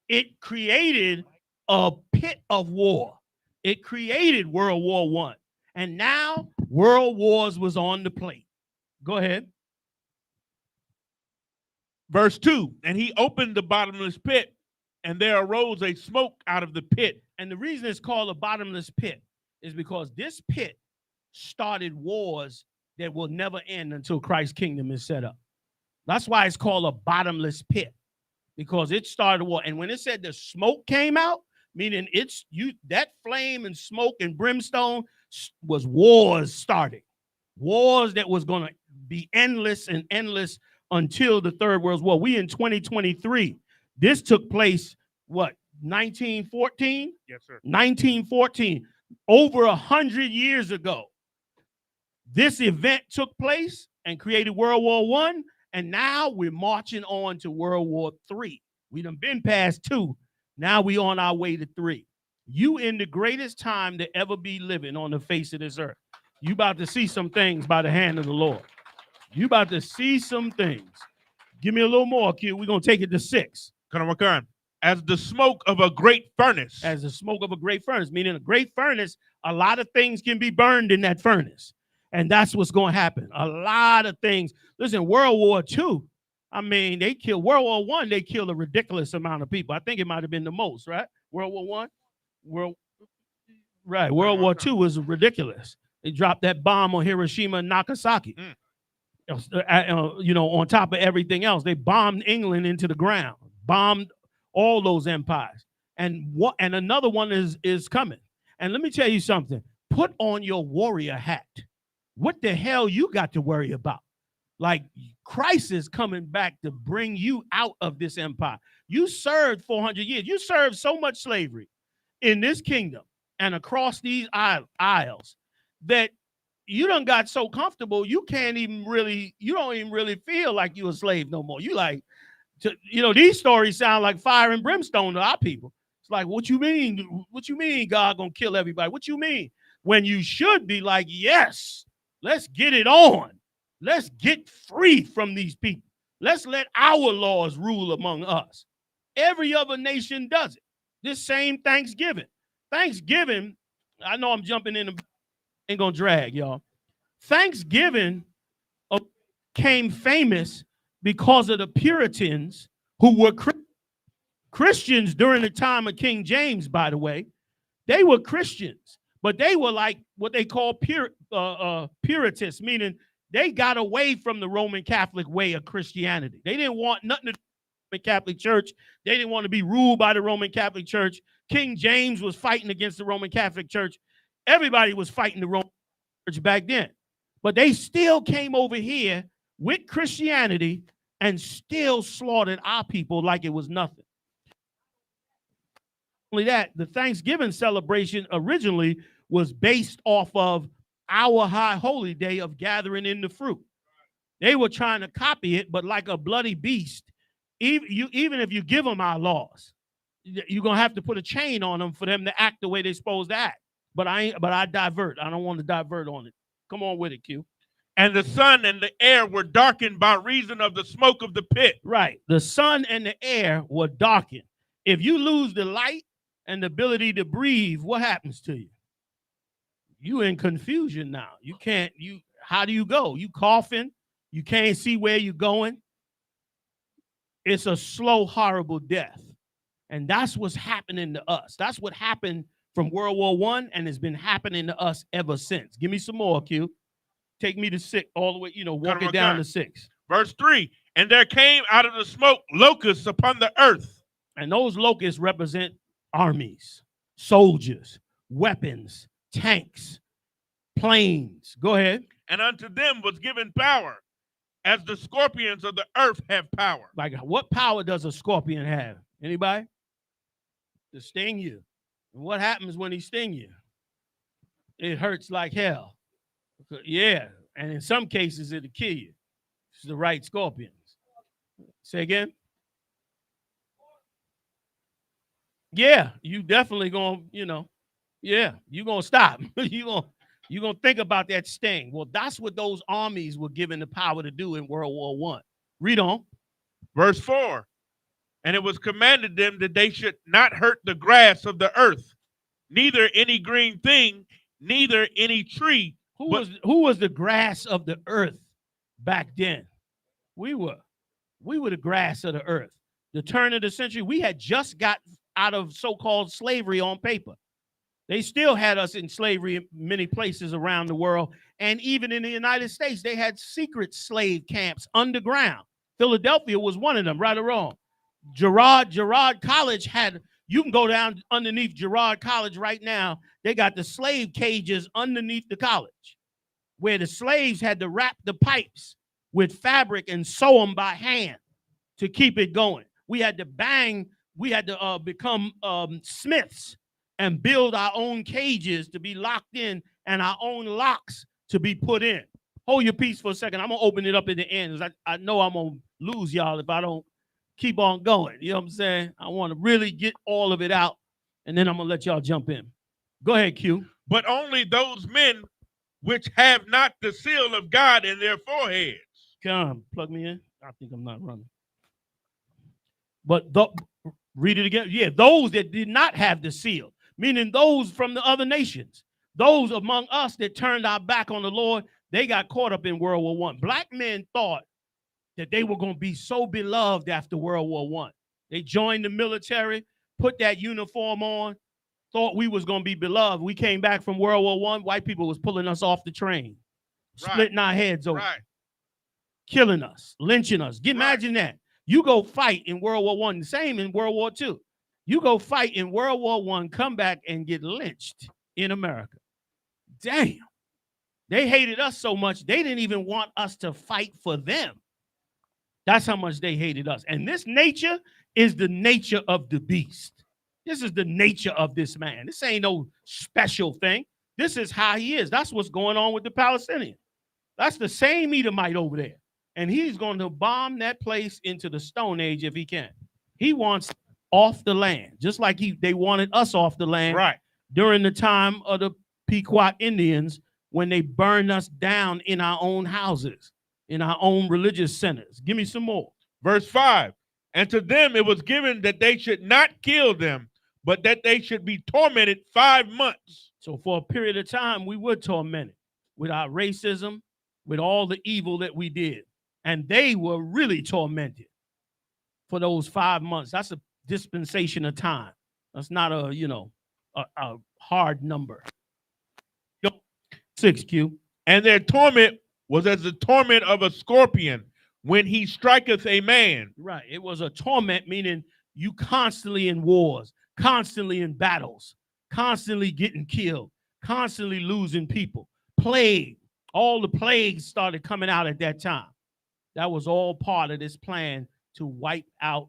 it created a pit of war. It created World War I. And now world wars was on the plate. Go ahead. Verse 2, and he opened the bottomless pit, and there arose a smoke out of the pit. And the reason it's called a bottomless pit is because this pit started wars that will never end until Christ's kingdom is set up. That's why it's called a bottomless pit, because it started war. And when it said the smoke came out, meaning that flame and smoke and brimstone was wars starting. Wars that was going to be endless and endless until the Third World War. We in 2023. This took place, 1914? Yes, sir. 1914. Over 100 years ago. This event took place and created World War I, and now we're marching on to World War III. We done been past 2. Now we on our way to 3. You in the greatest time to ever be living on the face of this earth. You about to see some things by the hand of the Lord. You about to see some things. Give me a little more, Q. We're going to take it to 6. As the smoke of a great furnace. As the smoke of a great furnace. Meaning a great furnace, a lot of things can be burned in that furnace. And that's what's going to happen. A lot of things. Listen, World War II, I mean, they killed World War I, they killed a ridiculous amount of people. I think it might have been the most, right? World War I? World War II was ridiculous. They dropped that bomb on Hiroshima and Nagasaki. On top of everything else, they bombed England into the ground, bombed all those empires. And another one is coming. And let me tell you something. Put on your warrior hat. What the hell you got to worry about? Like, Christ is coming back to bring you out of this empire. You served 400 years. You served so much slavery in this kingdom and across these aisles that you done got so comfortable, you don't even really feel like you a slave no more. You like, these stories sound like fire and brimstone to our people. It's like, what you mean? What you mean God gonna kill everybody? What you mean? When you should be like, yes, let's get it on. Let's get free from these people. Let's let our laws rule among us. Every other nation does it. This same Thanksgiving. I know I'm jumping in, ain't gonna drag, y'all. Thanksgiving became famous because of the Puritans who were Christians during the time of King James, by the way. They were Christians, but they were like what they call Puritists, meaning they got away from the Roman Catholic way of Christianity. They didn't want nothing to do with the Roman Catholic Church. They didn't want to be ruled by the Roman Catholic Church. King James was fighting against the Roman Catholic Church. Everybody was fighting the Roman Church back then. But they still came over here with Christianity and still slaughtered our people like it was nothing. Only that, the Thanksgiving celebration originally was based off of our high holy day of gathering in the fruit. They were trying to copy it, but like a bloody beast, even if you give them our laws, you're going to have to put a chain on them for them to act the way they're supposed to act. But I divert. I don't want to divert on it. Come on with it, Q. And the sun and the air were darkened by reason of the smoke of the pit. Right. The sun and the air were darkened. If you lose the light and the ability to breathe, what happens to you? You in confusion now. You can't, how do you go? You coughing. You can't see where you're going. It's a slow, horrible death. And that's what's happening to us. That's what happened from World War I, and it's been happening to us ever since. Give me some more, Q. Take me to 6, all the way, walk it down to 6. Verse 3, and there came out of the smoke locusts upon the earth. And those locusts represent armies, soldiers, weapons, tanks, planes. Go ahead. And unto them was given power, as the scorpions of the earth have power. Like, what power does a scorpion have? Anybody? To sting you. And what happens when he stings you? It hurts like hell. Yeah, and in some cases, it'll kill you. It's the right scorpions. Say again? Yeah, you definitely gonna, yeah, you're gonna stop. you're gonna think about that sting. Well, that's what those armies were given the power to do in World War I. Read on. Verse 4, and it was commanded them that they should not hurt the grass of the earth, neither any green thing, neither any tree. Who was the grass of the earth back then? We were the grass of the earth. The turn of the century, we had just got out of so-called slavery on paper. They still had us in slavery in many places around the world. And even in the United States, they had secret slave camps underground. Philadelphia was one of them, right or wrong. Girard College you can go down underneath Girard College right now. They got the slave cages underneath the college where the slaves had to wrap the pipes with fabric and sew them by hand to keep it going. We had to become smiths and build our own cages to be locked in and our own locks to be put in. Hold your peace for a second. I'm going to open it up at the end. I know I'm going to lose y'all if I don't keep on going. You know what I'm saying? I want to really get all of it out, and then I'm going to let y'all jump in. Go ahead, Q. But only those men which have not the seal of God in their foreheads. Come, plug me in. I think I'm not running. But read it again. Yeah, those that did not have the seal, meaning those from the other nations, those among us that turned our back on the Lord, they got caught up in World War I. Black men thought that they were going to be so beloved after World War I. They joined the military, put that uniform on, thought we was going to be beloved. We came back from World War I. White people was pulling us off the train, splitting our heads open, killing us, lynching us. Imagine that. You go fight in World War I, the same in World War II. You go fight in World War I, come back and get lynched in America. Damn. They hated us so much, they didn't even want us to fight for them. That's how much they hated us. And this nature is the nature of the beast. This is the nature of this man. This ain't no special thing. This is how he is. That's what's going on with the Palestinians. That's the same Edomite over there. And he's going to bomb that place into the Stone Age if he can. He wants off the land, just like they wanted us off the land during the time of the Pequot Indians when they burned us down in our own houses, in our own religious centers. Give me some more. Verse 5, and to them it was given that they should not kill them, but that they should be tormented 5 months. So for a period of time, we were tormented. with our racism, with all the evil that we did. And they were really tormented for those 5 months. That's a dispensation of time. That's not a hard number. 6Q. And their torment was as the torment of a scorpion when he striketh a man. Right. It was a torment, meaning you constantly in wars, constantly in battles, constantly getting killed, constantly losing people. Plague. All the plagues started coming out at that time. That was all part of this plan to wipe out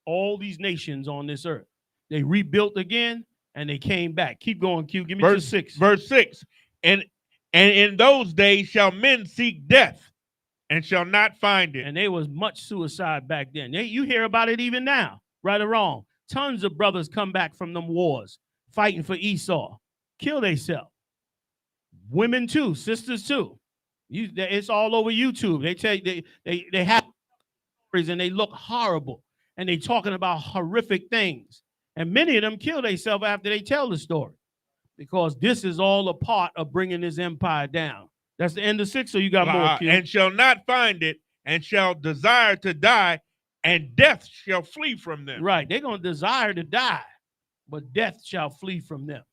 all these nations on this earth. They rebuilt again and they came back. Keep going, Q. Give me verse 6. Verse 6. And in those days shall men seek death and shall not find it. And there was much suicide back then. You hear about it even now, right or wrong. Tons of brothers come back from them wars, fighting for Esau, kill themselves. Women too, sisters too. It's all over YouTube. They tell you they have stories and they look horrible, and they talking about horrific things. And many of them kill themselves after they tell the story, because this is all a part of bringing this empire down. That's the end of 6, so you got more. Q. And shall not find it, and shall desire to die, and death shall flee from them. Right, they're going to desire to die, but death shall flee from them.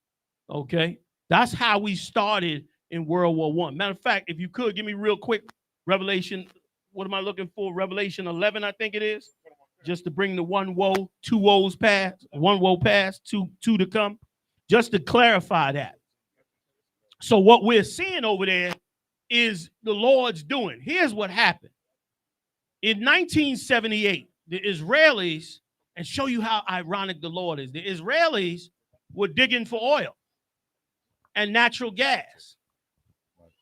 Okay, that's how we started in World War I. Matter of fact, if you could give me real quick, Revelation, what am I looking for? Revelation 11, I think it is, just to bring the one woe, two woes past, one woe past, two to come, just to clarify that. So what we're seeing over there is the Lord's doing. Here's what happened. In 1978, the Israelis, and show you how ironic the Lord is, the Israelis were digging for oil and natural gas.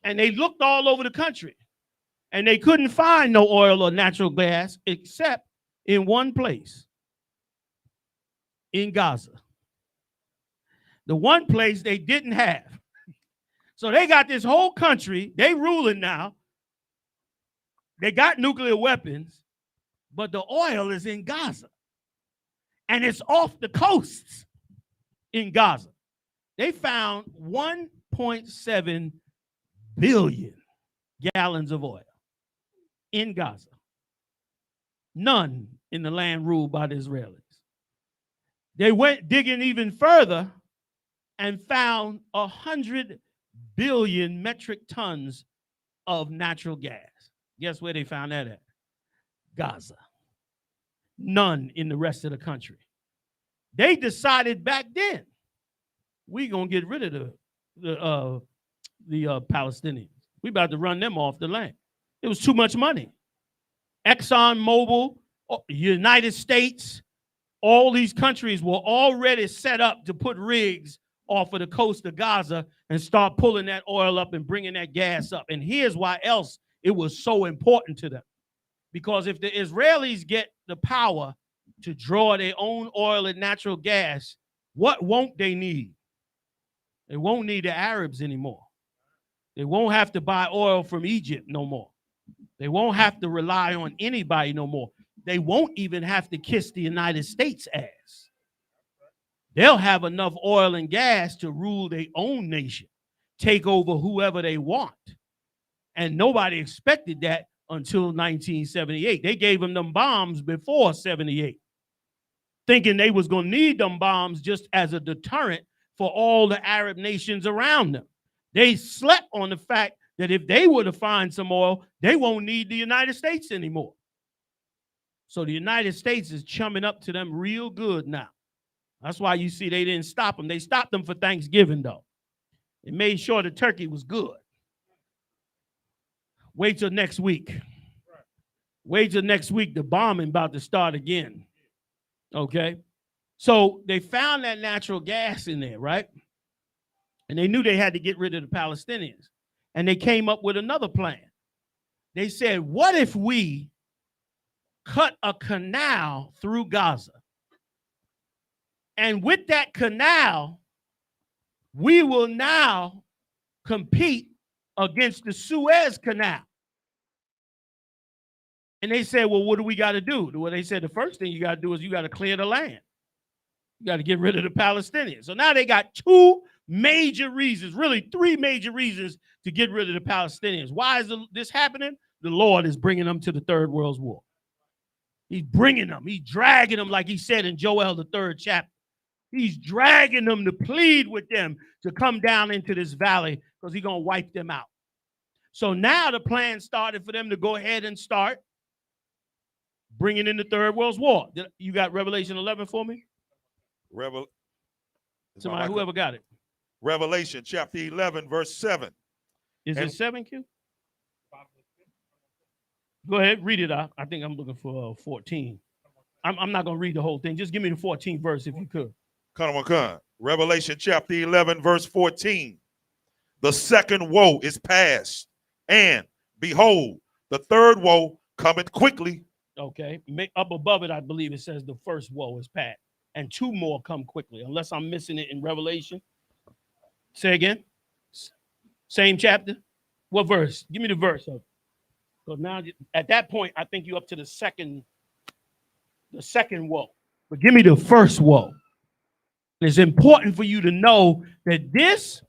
And they looked all over the country, and they couldn't find no oil or natural gas except in one place, in Gaza. The one place they didn't have. So they got this whole country, they ruling now. They got nuclear weapons, but the oil is in Gaza. And it's off the coasts in Gaza. They found 1.7 billion gallons of oil in Gaza. None in the land ruled by the Israelis. They went digging even further and found 100 billion metric tons of natural gas. Guess where they found that at? Gaza. None in the rest of the country. They decided back then, we're going to get rid of the Palestinians. We about to run them off the land. It was too much money. ExxonMobil, United States, all these countries were already set up to put rigs off of the coast of Gaza and start pulling that oil up and bringing that gas up. And here's why else it was so important to them. Because if the Israelis get the power to draw their own oil and natural gas, what won't they need? They won't need the Arabs anymore. They won't have to buy oil from Egypt no more. They won't have to rely on anybody no more. They won't even have to kiss the United States ass. They'll have enough oil and gas to rule their own nation, take over whoever they want. And nobody expected that until 1978. They gave them bombs before 78, thinking they was going to need them bombs just as a deterrent for all the Arab nations around them. They slept on the fact that if they were to find some oil, they won't need the United States anymore. So the United States is chumming up to them real good now. That's why you see they didn't stop them. They stopped them for Thanksgiving, though. They made sure the turkey was good. Wait till next week. Wait till next week. The bombing about to start again. Okay? So they found that natural gas in there, right? And they knew they had to get rid of the Palestinians. And they came up with another plan. They said, what if we cut a canal through Gaza? And with that canal, we will now compete against the Suez Canal. And they said, well, what do we got to do? Well, they said the first thing you got to do is you got to clear the land. You got to get rid of the Palestinians. So now they got two major reasons, really three major reasons to to get rid of the Palestinians. Why is this happening? The Lord is bringing them to the Third World War. He's bringing them. He's dragging them, like he said in Joel, the 3rd chapter. He's dragging them to plead with them to come down into this valley because he's going to wipe them out. So now the plan started for them to go ahead and start bringing in the Third World War. You got Revelation 11 for me? Somebody, whoever got it. Revelation chapter 11, verse 7. Is it 7, Q? Go ahead, read it out. I think I'm looking for 14. I'm not going to read the whole thing. Just give me the 14th verse if you could. Revelation chapter 11, verse 14. The second woe is past, and behold, the third woe cometh quickly. Okay. Up above it, I believe it says the first woe is past, and 2 more come quickly, unless I'm missing it in Revelation. Say again. Same chapter. What verse? Give me the verse. So now, at that point, I think you're up to the second woe. But give me the first woe. It's important for you to know that this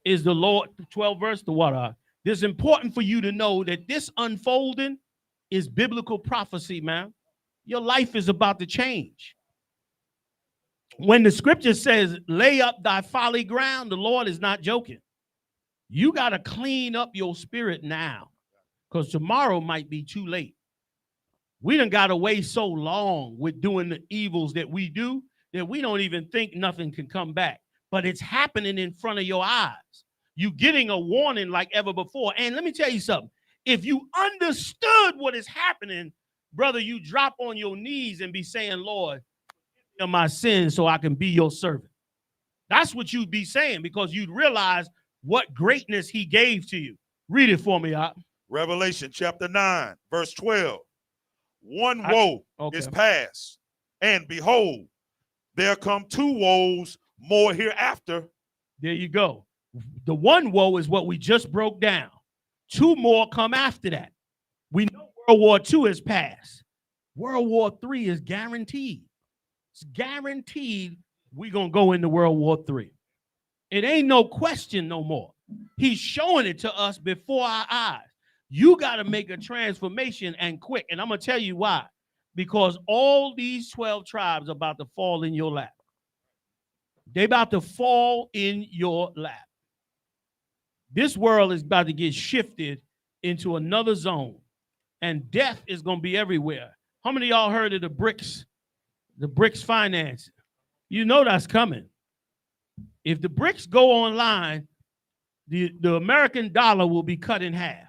is the Lord, 12 verse, the what? It's important for you to know that this unfolding is biblical prophecy, man. Your life is about to change. When the scripture says, lay up thy folly ground, the Lord is not joking. You got to clean up your spirit now, because tomorrow might be too late. We done got away so long with doing the evils that we do that we don't even think nothing can come back. But it's happening in front of your eyes. You getting a warning like ever before. And let me tell you something. If you understood what is happening, brother, you drop on your knees and be saying, Lord, forgive my sins so I can be your servant. That's what you'd be saying, because you'd realize what greatness he gave to you. Read it for me, Op. Revelation chapter 9, verse 12. One woe is past, and behold, there come 2 woes more hereafter. There you go. The one woe is what we just broke down. 2 more come after that. We know World War II is past. World War III is guaranteed. It's guaranteed we're going to go into World War III. It ain't no question no more. He's showing it to us before our eyes. You got to make a transformation, and quick. And I'm going to tell you why. Because all these 12 tribes are about to fall in your lap. They're about to fall in your lap. This world is about to get shifted into another zone, and death is going to be everywhere. How many of y'all heard of the BRICS finance? You know that's coming. If the BRICS go online, the American dollar will be cut in half.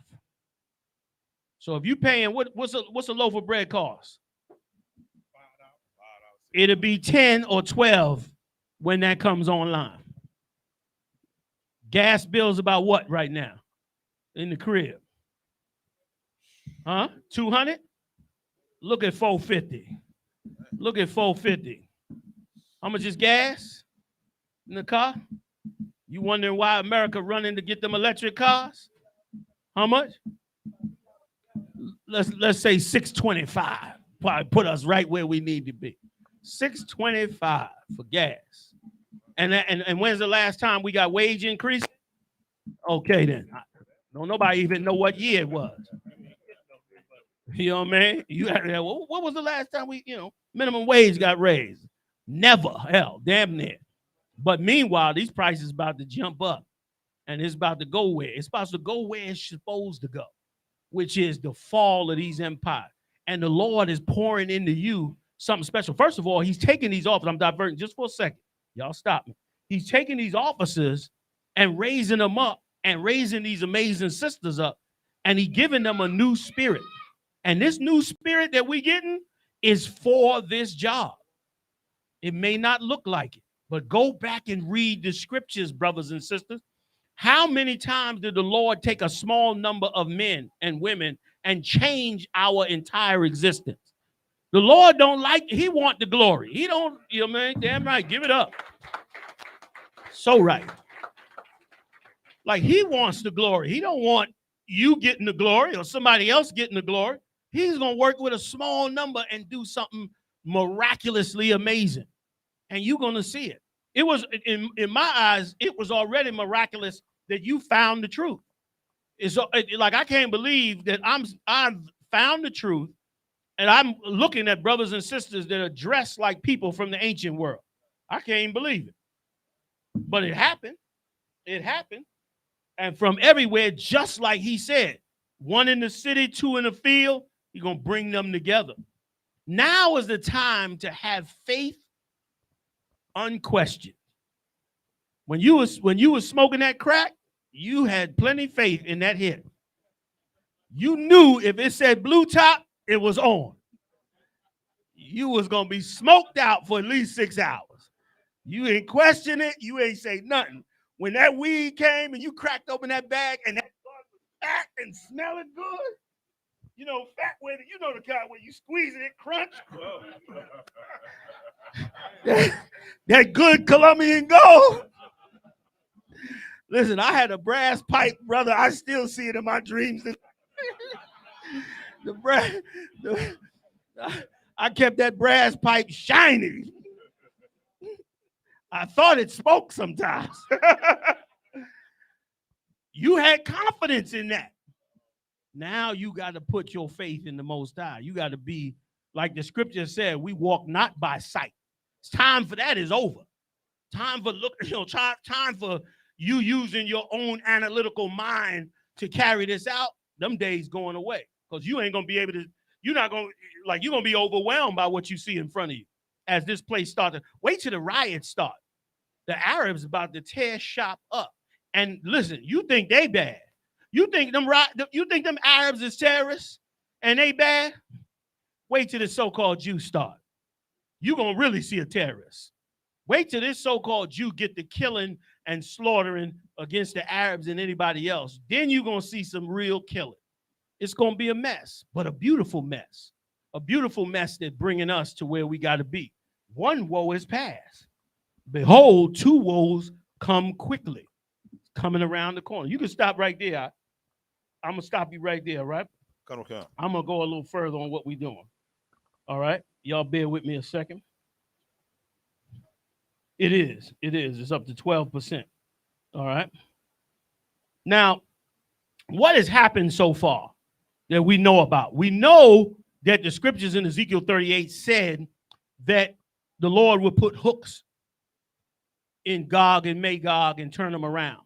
So if you're paying, what's a loaf of bread cost? It'll be 10 or 12 when that comes online. Gas bills about what right now in the crib? Huh? 200? Look at 450. Look at 450. How much is gas in the car? You wondering why America running to get them electric cars? How much? Let's say 625. Probably put us right where we need to be. 625 for gas. And when's the last time we got wage increase? Okay, then. Don't nobody even know what year it was. You know what I mean? What was the last time minimum wage got raised? Never. Hell, damn near. But meanwhile, these prices about to jump up, and it's about to go where? It's about to go where it's supposed to go, which is the fall of these empires. And the Lord is pouring into you something special. First of all, he's taking these officers. I'm diverting just for a second. Y'all stop me. He's taking these officers and raising them up and raising these amazing sisters up, and he's giving them a new spirit. And this new spirit that we're getting is for this job. It may not look like it, but go back and read the scriptures, brothers and sisters. How many times did the Lord take a small number of men and women and change our entire existence? The Lord don't like, he want the glory. He don't, man, damn right, give it up. So right. Like he wants the glory. He don't want you getting the glory or somebody else getting the glory. He's going to work with a small number and do something miraculously amazing. And you're going to see it. It was, in my eyes, it was already miraculous that you found the truth. Like I can't believe that I've found the truth, and I'm looking at brothers and sisters that are dressed like people from the ancient world. I can't even believe it, but it happened. It happened, and from everywhere, just like he said, one in the city, two in the field. He's gonna bring them together. Now is the time to have faith unquestioned. When you was smoking that crack, you had plenty faith in that hit. You knew if it said blue top, it was on. You was gonna be smoked out for at least 6 hours. You ain't question it. You ain't say nothing. When that weed came and you cracked open that bag and that bud was fat and smelling good, you know, fat with it. You know the kind where you squeeze it, crunch. that good Colombian gold. Listen, I had a brass pipe, brother. I still see it in my dreams. I kept that brass pipe shiny. I thought it smoked sometimes. You had confidence in that. Now you got to put your faith in the Most High. You got to be, like the scripture said, we walk not by sight. It's time for that is over. Time for time for you using your own analytical mind to carry this out. Them days going away, because you ain't gonna be able to. You're not gonna you're gonna be overwhelmed by what you see in front of you as this place starts. Wait till the riots start. The Arabs about to tear shop up. And listen, you think they bad? You think them Arabs is terrorists and they bad? Wait till the so-called Jews start. You're gonna really see a terrorist. Wait till this so-called Jew get the killing and slaughtering against the Arabs and anybody else. Then you're gonna see some real killing. It's gonna be a mess, but a beautiful mess. A beautiful mess that's bringing us to where we gotta be. One woe is past. Behold, two woes come quickly. Coming around the corner. You can stop right there. I'm gonna stop you right there, right? Okay. I'm gonna go a little further on what we're doing. All right, y'all bear with me a second. It is. It's up to 12%. All right. Now, what has happened so far that we know about? We know that the scriptures in Ezekiel 38 said that the Lord would put hooks in Gog and Magog and turn them around.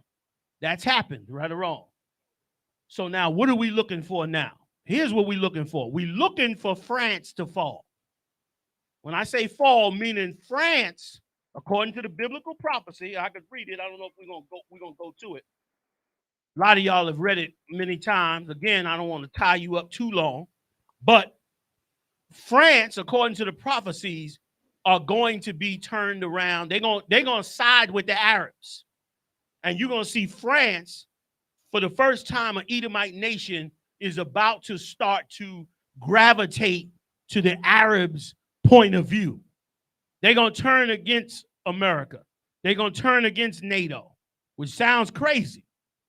That's happened, right or wrong. So now, what are we looking for now? Here's what we're looking for. We're looking for France to fall. When I say fall, meaning France, according to the biblical prophecy, I could read it. I don't know if we're gonna go to it. A lot of y'all have read it many times. Again, I don't want to tie you up too long, but France, according to the prophecies, are going to be turned around. They're gonna side with the Arabs. And you're going to see France, for the first time, an Edomite nation is about to start to gravitate to the Arabs' point of view. They're going to turn against America. They're going to turn against NATO, which sounds crazy.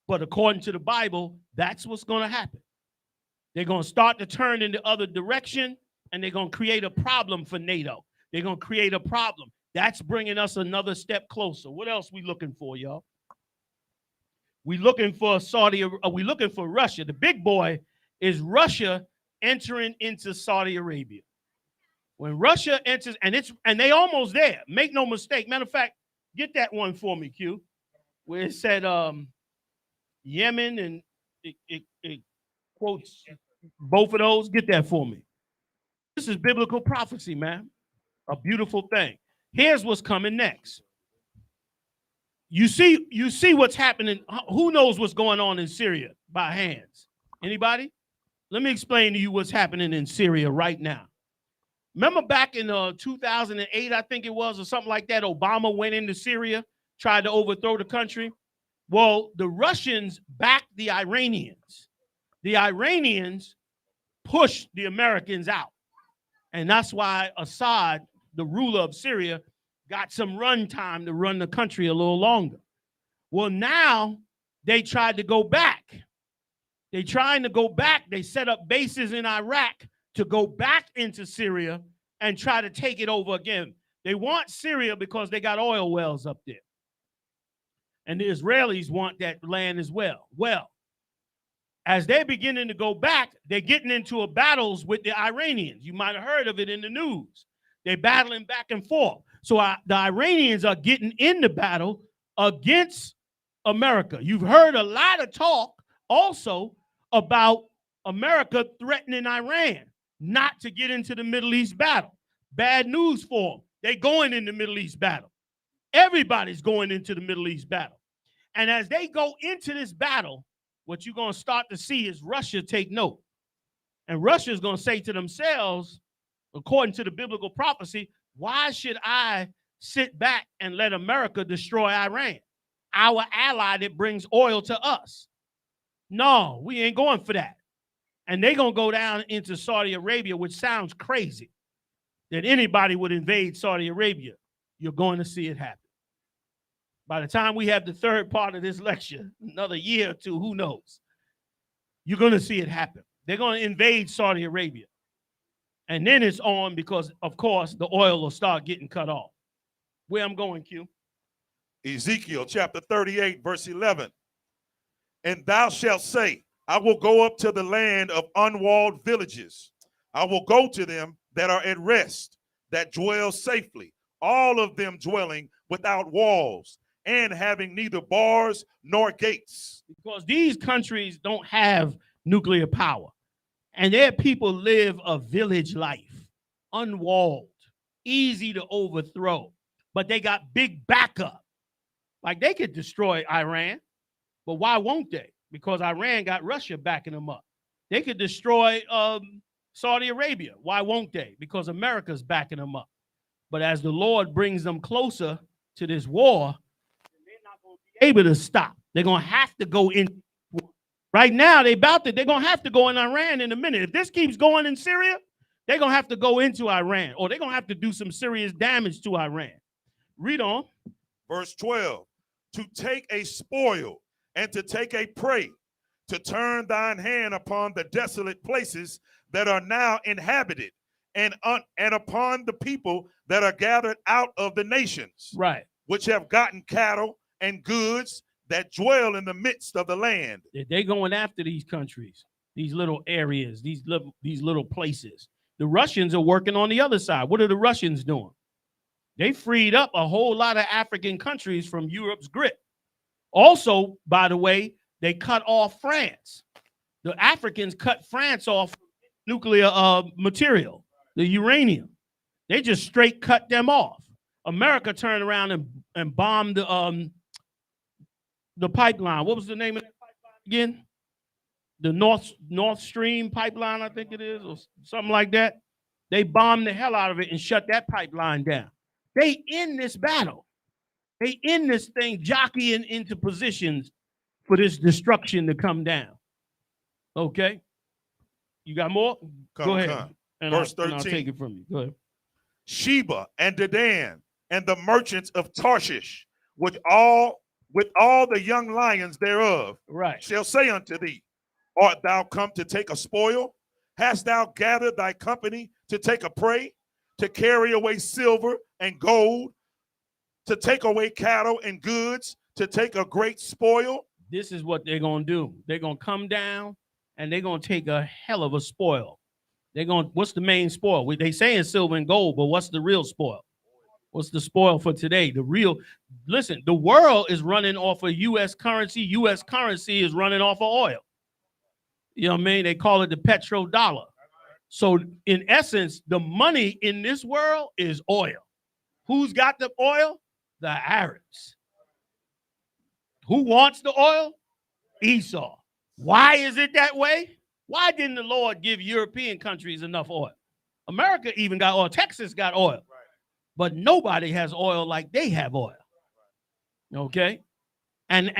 But according to the Bible, that's what's going to happen. They're going to start to turn in the other direction, and they're going to create a problem for NATO. They're going to create a problem. That's bringing us another step closer. What else we looking for, y'all? We looking for we looking for Russia. The big boy is Russia entering into Saudi Arabia. When Russia enters, and they almost there. Make no mistake. Matter of fact, get that one for me, Q, where it said Yemen, and it quotes both of those. Get that for me. This is biblical prophecy, man. A beautiful thing. Here's what's coming next. You see what's happening. Who knows what's going on in Syria by hands? Anybody? Let me explain to you what's happening in Syria right now. Remember back in 2008, I think it was, or something like that, Obama went into Syria, tried to overthrow the country. Well, the Russians backed the Iranians. The Iranians pushed the Americans out. And that's why Assad, the ruler of Syria, got some run time to run the country a little longer. Well, now they tried to go back. They trying to go back. They set up bases in Iraq to go back into Syria and try to take it over again. They want Syria because they got oil wells up there. And the Israelis want that land as well. Well, as they're beginning to go back, they're getting into a battles with the Iranians. You might have heard of it in the news. They're battling back and forth. So the Iranians are getting in the battle against America. You've heard a lot of talk also about America threatening Iran not to get into the Middle East battle. Bad news for them. They're going in the Middle East battle. Everybody's going into the Middle East battle. And as they go into this battle, what you're going to start to see is Russia take note. And Russia is going to say to themselves, according to the biblical prophecy, why should I sit back and let America destroy Iran, our ally that brings oil to us? No, we ain't going for that. And they're going to go down into Saudi Arabia, which sounds crazy that anybody would invade Saudi Arabia. You're going to see it happen. By the time we have the third part of this lecture, another year or two, who knows? You're going to see it happen. They're going to invade Saudi Arabia. And then it's on because, of course, the oil will start getting cut off. Where I'm going, Q? Ezekiel chapter 38, verse 11. And thou shalt say, I will go up to the land of unwalled villages. I will go to them that are at rest, that dwell safely, all of them dwelling without walls and having neither bars nor gates. Because these countries don't have nuclear power. And their people live a village life, unwalled, easy to overthrow. But they got big backup. Like they could destroy Iran, but why won't they? Because Iran got Russia backing them up. They could destroy Saudi Arabia. Why won't they? Because America's backing them up. But as the Lord brings them closer to this war, they're not going to be able to stop. They're going to have to go in. Right now, they're going to have to go in Iran in a minute. If this keeps going in Syria, they're going to have to go into Iran, or they're going to have to do some serious damage to Iran. Read on. Verse 12, to take a spoil and to take a prey, to turn thine hand upon the desolate places that are now inhabited, and upon the people that are gathered out of the nations, right, which have gotten cattle and goods that dwell in the midst of the land. They're going after these countries, these little areas, these little places. The Russians are working on the other side. What are the Russians doing? They freed up a whole lot of African countries from Europe's grip. Also, by the way, they cut off France. The Africans cut France off nuclear material, the uranium. They just straight cut them off. America turned around and bombed the pipeline. What was the name of that pipeline again? The North Stream pipeline, I think it is, or something like that. They bombed the hell out of it and shut that pipeline down. They in this battle. They in this thing jockeying into positions for this destruction to come down. Okay? You got more? Go ahead. Verse 13. I'll take it from you. Go ahead. Sheba and Dedan and the merchants of Tarshish, with all the young lions thereof, right, shall say unto thee, art thou come to take a spoil? Hast thou gathered thy company to take a prey, to carry away silver and gold, to take away cattle and goods, to take a great spoil? This is what they're going to do. They're going to come down and they're going to take a hell of a spoil. What's the main spoil? They saying silver and gold, but what's the real spoil? What's the spoil for today? Listen, the world is running off of U.S. currency. U.S. currency is running off of oil. You know what I mean? They call it the petrodollar. So in essence, the money in this world is oil. Who's got the oil? The Arabs. Who wants the oil? Esau. Why is it that way? Why didn't the Lord give European countries enough oil? America even got oil. Texas got oil. But nobody has oil like they have oil. Okay? And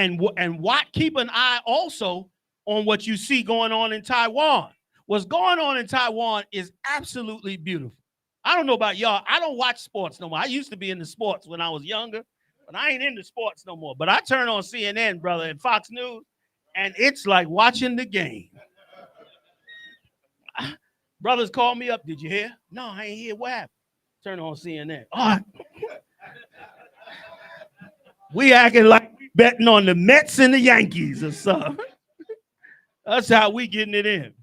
keep an eye also on what you see going on in Taiwan. What's going on in Taiwan is absolutely beautiful. I don't know about y'all. I don't watch sports no more. I used to be into sports when I was younger, but I ain't into sports no more. But I turn on CNN, brother, and Fox News, and it's like watching the game. Brothers call me up. Did you hear? No, I ain't hear. What happened? Turn on CNN. Oh, we acting like we betting on the Mets and the Yankees or something. That's how we getting it in.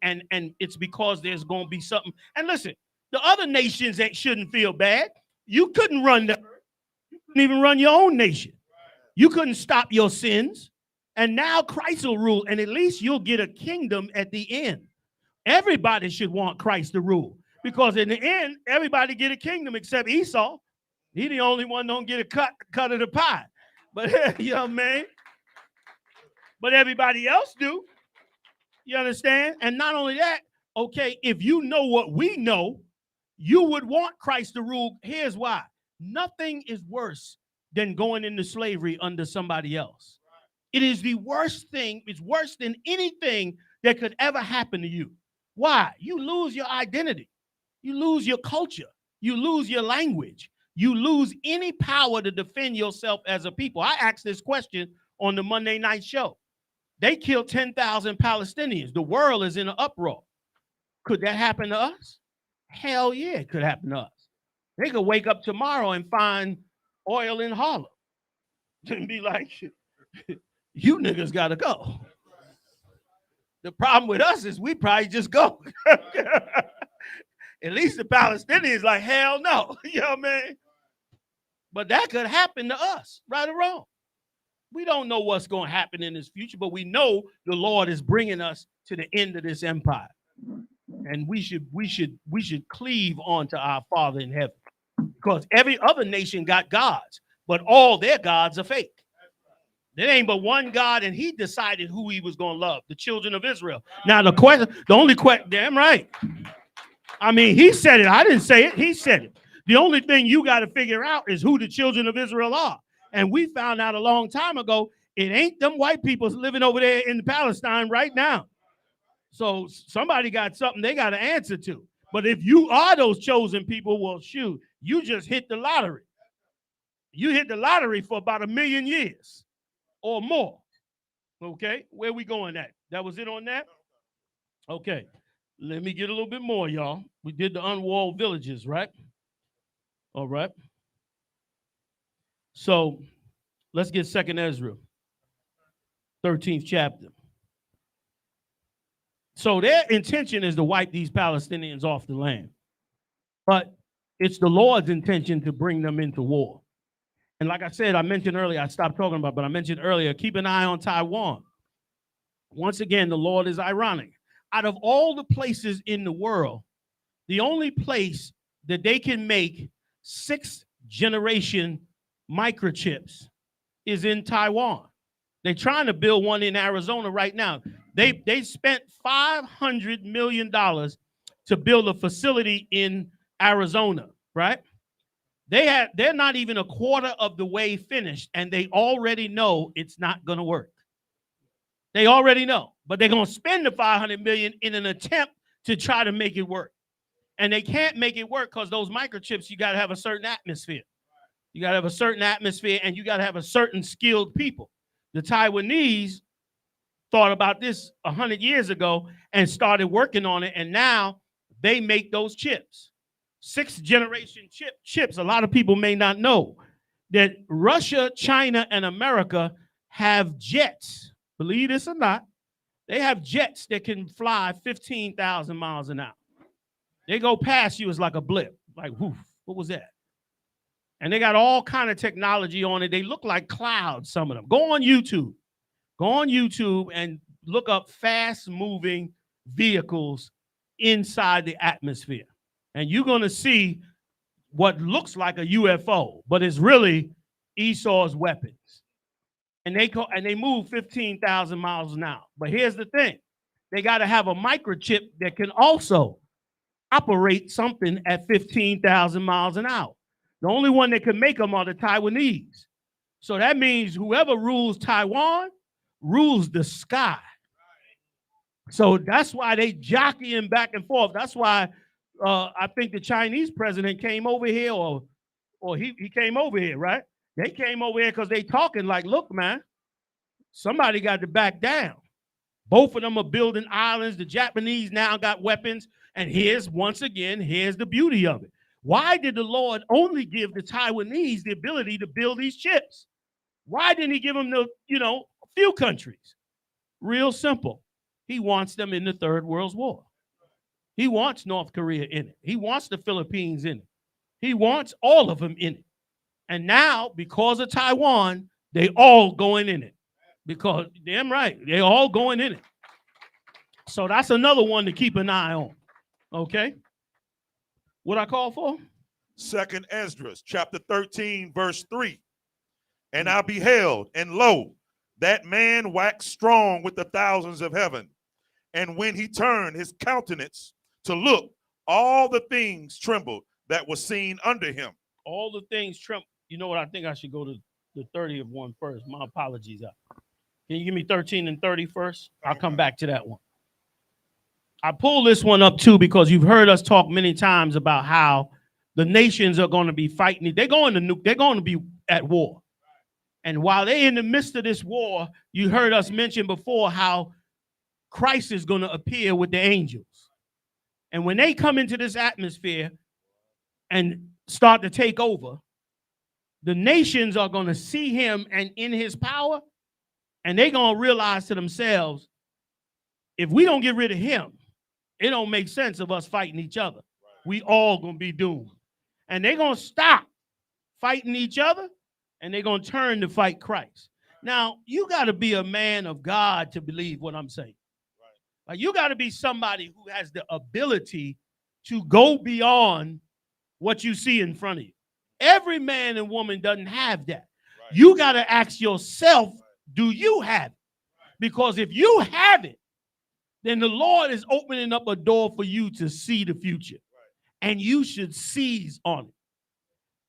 And it's because there's going to be something. And listen, the other nations that shouldn't feel bad. You couldn't run the earth. You couldn't even run your own nation. You couldn't stop your sins. And now Christ will rule, and at least you'll get a kingdom at the end. Everybody should want Christ to rule, because in the end, everybody get a kingdom except Esau. He the only one don't get a cut of the pie. But you know what I mean? But everybody else do. You understand? And not only that, okay, if you know what we know, you would want Christ to rule. Here's why. Nothing is worse than going into slavery under somebody else. It is the worst thing. It's worse than anything that could ever happen to you. Why? You lose your identity. You lose your culture. You lose your language. You lose any power to defend yourself as a people. I asked this question on the Monday night show. They killed 10,000 Palestinians. The world is in an uproar. Could that happen to us? Hell yeah, it could happen to us. They could wake up tomorrow and find oil in Harlem and be like, you niggas got to go. The problem with us is we probably just go. At least the Palestinians like, hell no. You know what I mean? But that could happen to us, right or wrong. We don't know what's going to happen in this future, but we know the Lord is bringing us to the end of this empire. And we should cleave onto our Father in heaven, because every other nation got gods, but all their gods are fake. There ain't but one God, and he decided who he was going to love, the children of Israel. Now, the only question, damn right. I mean, he said it. I didn't say it. He said it. The only thing you got to figure out is who the children of Israel are. And we found out a long time ago, it ain't them white people living over there in Palestine right now. So somebody got something they got to answer to. But if you are those chosen people, well, shoot, you just hit the lottery. You hit the lottery for about 1 million years or more. Okay, where we going at? That was it on that? Okay, let me get a little bit more, y'all. We did the unwalled villages, right? All right. So let's get 2nd Ezra, 13th chapter. So their intention is to wipe these Palestinians off the land. But it's the Lord's intention to bring them into war. And like I said, I mentioned earlier, I stopped talking about, but I mentioned earlier, keep an eye on Taiwan. Once again, the Lord is ironic. Out of all the places in the world, the only place that they can make 6th generation microchips is in Taiwan. They're trying to build one in Arizona right now. They spent $500 million to build a facility in Arizona, right? They're not even a quarter of the way finished, and they already know it's not going to work. They already know, but they're going to spend the $500 million in an attempt to try to make it work. And they can't make it work because those microchips, you got to have a certain atmosphere. You got to have a certain atmosphere, and you got to have a certain skilled people. The Taiwanese thought about this 100 years ago and started working on it, and now they make those chips. 6th generation chips. A lot of people may not know that Russia, China, and America have jets. Believe this or not, they have jets that can fly 15,000 miles an hour. They go past you as like a blip, like, whoof, what was that? And they got all kind of technology on it. They look like clouds, some of them. Go on YouTube. Go on YouTube and look up fast-moving vehicles inside the atmosphere. And you're going to see what looks like a UFO, but it's really Esau's weapons. And they move 15,000 miles an hour. But here's the thing. They got to have a microchip that can also operate something at 15,000 miles an hour. The only one that can make them are the Taiwanese. So that means whoever rules Taiwan rules the sky. So that's why they jockeying back and forth. That's why I think the Chinese president came over here, or he came over here, right? They came over here because they talking like, look, man, somebody got to back down. Both of them are building islands. The Japanese now got weapons. And once again, here's the beauty of it. Why did the Lord only give the Taiwanese the ability to build these chips? Why didn't he give them a few countries? Real simple. He wants them in the Third World War. He wants North Korea in it. He wants the Philippines in it. He wants all of them in it. And now, because of Taiwan, they all going in it. Because, damn right, they all going in it. So that's another one to keep an eye on. Okay? What I call for? Second Esdras, chapter 13, verse 3. And I beheld, and lo, that man waxed strong with the thousands of heaven. And when he turned his countenance to look, all the things trembled that were seen under him. All the things trembled. You know what? I think I should go to the 30th one first. My apologies. Can you give me 13 and 30 first? I'll come back to that one. I pull this one up too because you've heard us talk many times about how the nations are going to be fighting. They're going to be at war. And while they're in the midst of this war, you heard us mention before how Christ is going to appear with the angels. And when they come into this atmosphere and start to take over, the nations are going to see him and in his power, and they're going to realize to themselves, if we don't get rid of him, it don't make sense of us fighting each other. We all going to be doomed. And they're going to stop fighting each other, and they're going to turn to fight Christ. Now, you got to be a man of God to believe what I'm saying. Like, you got to be somebody who has the ability to go beyond what you see in front of you. Every man and woman doesn't have that. Right. You got to ask yourself, do you have it? Because if you have it, then the Lord is opening up a door for you to see the future. Right. And you should seize on it.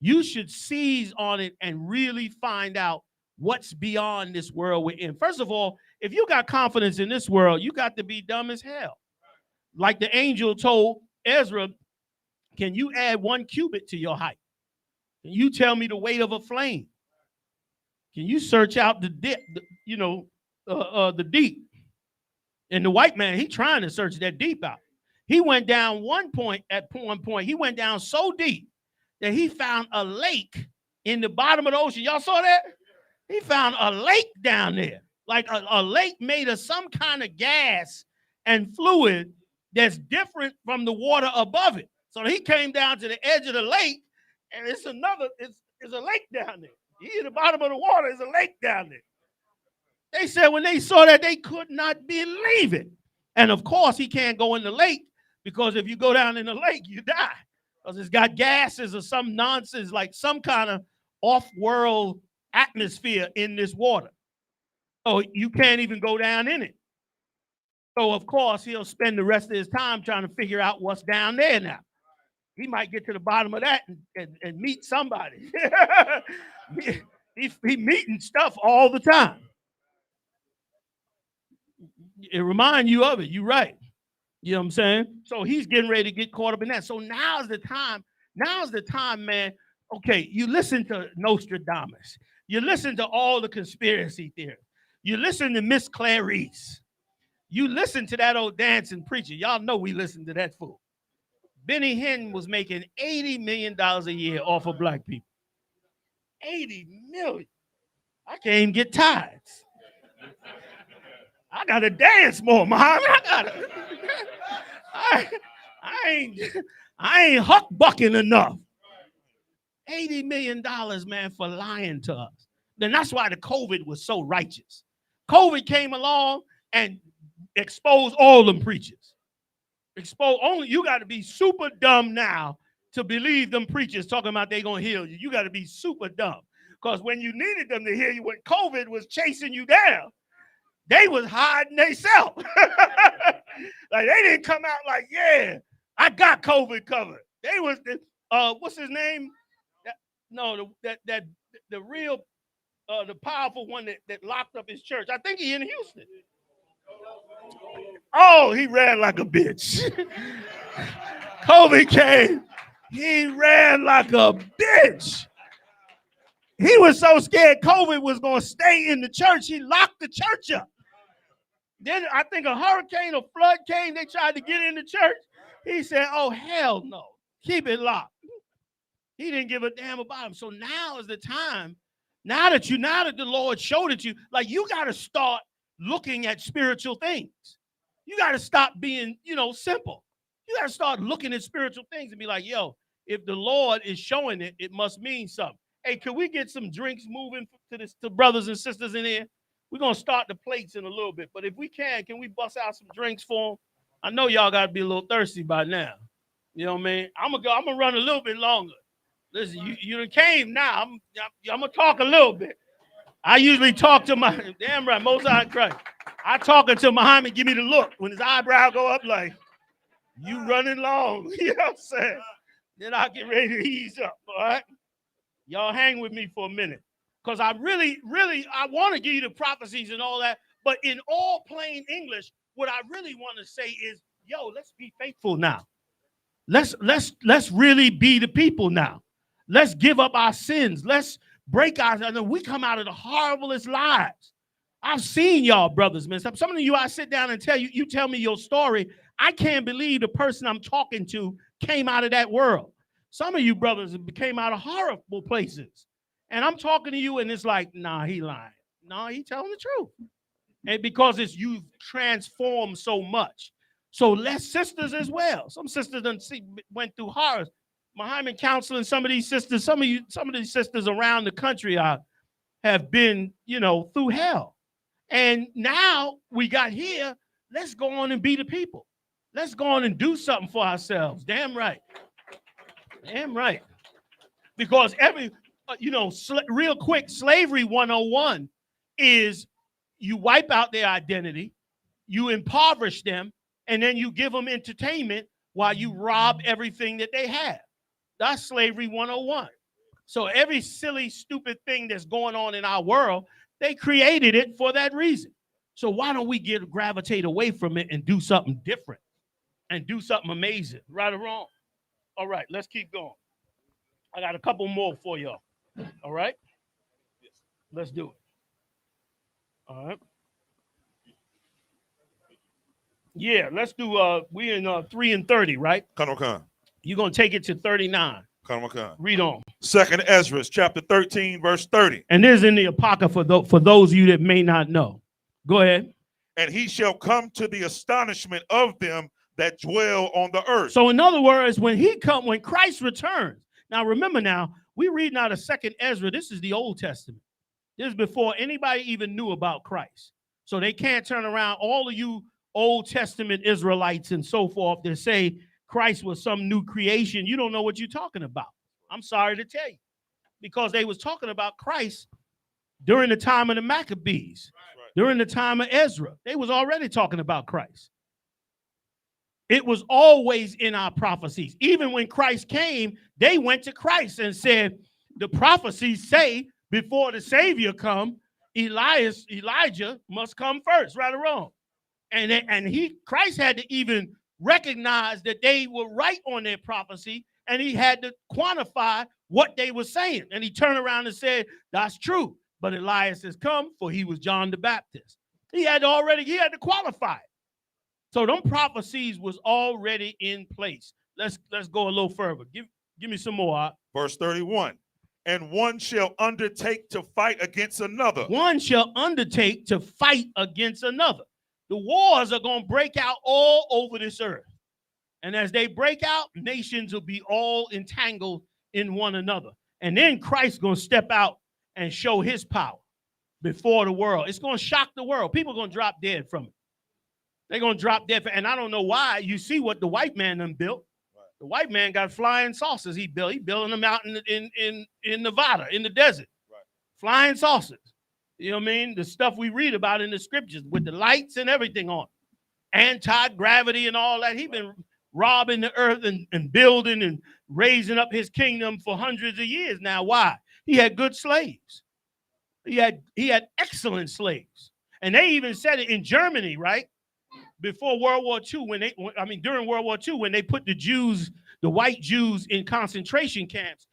You should seize on it and really find out what's beyond this world we're in. First of all, if you got confidence in this world, you got to be dumb as hell. Like the angel told Ezra, can you add 1 cubit to your height? Can you tell me the weight of a flame? Can you search out the deep? The deep? And the white man, he trying to search that deep out. He went down one point. He went down so deep that he found a lake in the bottom of the ocean. Y'all saw that? He found a lake down there, like a lake made of some kind of gas and fluid that's different from the water above it. So he came down to the edge of the lake, and it's a lake down there. He in the bottom of the water, there's a lake down there. They said when they saw that, they could not believe it. And of course, he can't go in the lake, because if you go down in the lake, you die. Because it's got gases or some nonsense, like some kind of off-world atmosphere in this water. So you can't even go down in it. So, of course, he'll spend the rest of his time trying to figure out what's down there now. He might get to the bottom of that and meet somebody. He meeting stuff all the time. It reminds you of it. You're right. You know what I'm saying? So he's getting ready to get caught up in that. So now's the time. Now's the time, man. Okay, you listen to Nostradamus. You listen to all the conspiracy theories. You listen to Miss Clarice. You listen to that old dancing preacher. Y'all know we listen to that fool. Benny Hinn was making $80 million a year off of black people. 80 million. I can't even get tithes. I gotta dance more, Muhammad. I ain't huck bucking enough. $80 million, man, for lying to us. Then that's why the COVID was so righteous. COVID came along and exposed all them preachers. You got to be super dumb now to believe them preachers talking about they gonna heal you. You got to be super dumb, because when you needed them to heal you, when COVID was chasing you down, they was hiding themselves. Like they didn't come out like, yeah, I got COVID covered. They was what's his name? The real the powerful one that locked up his church. I think he in Houston. Oh, he ran like a bitch. COVID came. He ran like a bitch. He was so scared COVID was going to stay in the church, he locked the church up. Then I think a hurricane or flood came. They tried to get in the church. He said, oh, hell no. Keep it locked. He didn't give a damn about him. So now is the time. Now that the Lord showed it to you, like you got to start looking at spiritual things. You got to stop being, simple. You got to start looking at spiritual things and be like, yo, if the Lord is showing it, it must mean something. Hey, can we get some drinks moving to brothers and sisters in here? We're going to start the plates in a little bit. But if we can we bust out some drinks for them? I know y'all got to be a little thirsty by now. You know what I mean? I'm going to run a little bit longer. Listen, you done came now. I'm going to talk a little bit. I usually talk to my, damn right, Most High Christ. I talk until Muhammad give me the look. When his eyebrow go up like, you running long. You know what I'm saying? Then I'll get ready to ease up, all right? Y'all hang with me for a minute. Because I really, I want to give you the prophecies and all that. But in all plain English, what I really want to say is, yo, let's be faithful now. Let's really be the people now. Let's give up our sins. Let's break our, we come out of the horriblest lives. I've seen y'all, brothers, man. Some of you, I sit down and tell you, you tell me your story. I can't believe the person I'm talking to came out of that world. Some of you brothers came out of horrible places. And I'm talking to you, and it's like, nah, he lying. No, he telling the truth. And because you've transformed so much. So less sisters as well. Some sisters went through horrors. Muhammad counseling some of these sisters, some of these sisters around the country have been, through hell. And now we got here, let's go on and be the people. Let's go on and do something for ourselves. Damn right. Damn right. Because real quick, slavery 101 is you wipe out their identity, you impoverish them, and then you give them entertainment while you rob everything that they have. That's slavery 101. So every silly, stupid thing that's going on in our world, they created it for that reason. So why don't we gravitate away from it and do something different and do something amazing, right or wrong? All right, let's keep going. I got a couple more for y'all. All right? Let's do it. All right. Yeah, let's do, we're in 3 and 30, right? Come. You're going to take it to 39. Come. Read on. 2nd Ezra, chapter 13, verse 30. And this is in the Apocrypha for those of you that may not know. Go ahead. And he shall come to the astonishment of them that dwell on the earth. So in other words, when Christ returns, now remember we read now the 2nd Ezra. This is the Old Testament. This is before anybody even knew about Christ. So they can't turn around, all of you Old Testament Israelites and so forth, that say Christ was some new creation. You don't know what you're talking about. I'm sorry to tell you. Because they was talking about Christ during the time of the Maccabees, during the time of Ezra. They was already talking about Christ. It was always in our prophecies. Even when Christ came, they went to Christ and said, the prophecies say before the Savior come, Elijah must come first, right or wrong. And Christ had to even recognize that they were right on their prophecy, and he had to quantify what they were saying. And he turned around and said, that's true. But Elias has come, for he was John the Baptist. He had to qualify it. So them prophecies was already in place. Let's go a little further. Give me some more. Verse 31. And one shall undertake to fight against another. One shall undertake to fight against another. The wars are going to break out all over this earth. And as they break out, nations will be all entangled in one another. And then Christ's going to step out and show his power before the world. It's going to shock the world. People are going to drop dead from it. They're going to drop dead. And I don't know why. You see what the white man done built. Right. The white man got flying saucers he built. He building them out in Nevada, in the desert. Right. Flying saucers. You know what I mean? The stuff we read about in the scriptures with the lights and everything on. Anti-gravity and all that. He's been robbing the earth and building and raising up his kingdom for hundreds of years now. Why? He had good slaves. He had excellent slaves. And they even said it in Germany, right? Before World War II, during World War II, when they put the white Jews in concentration camps,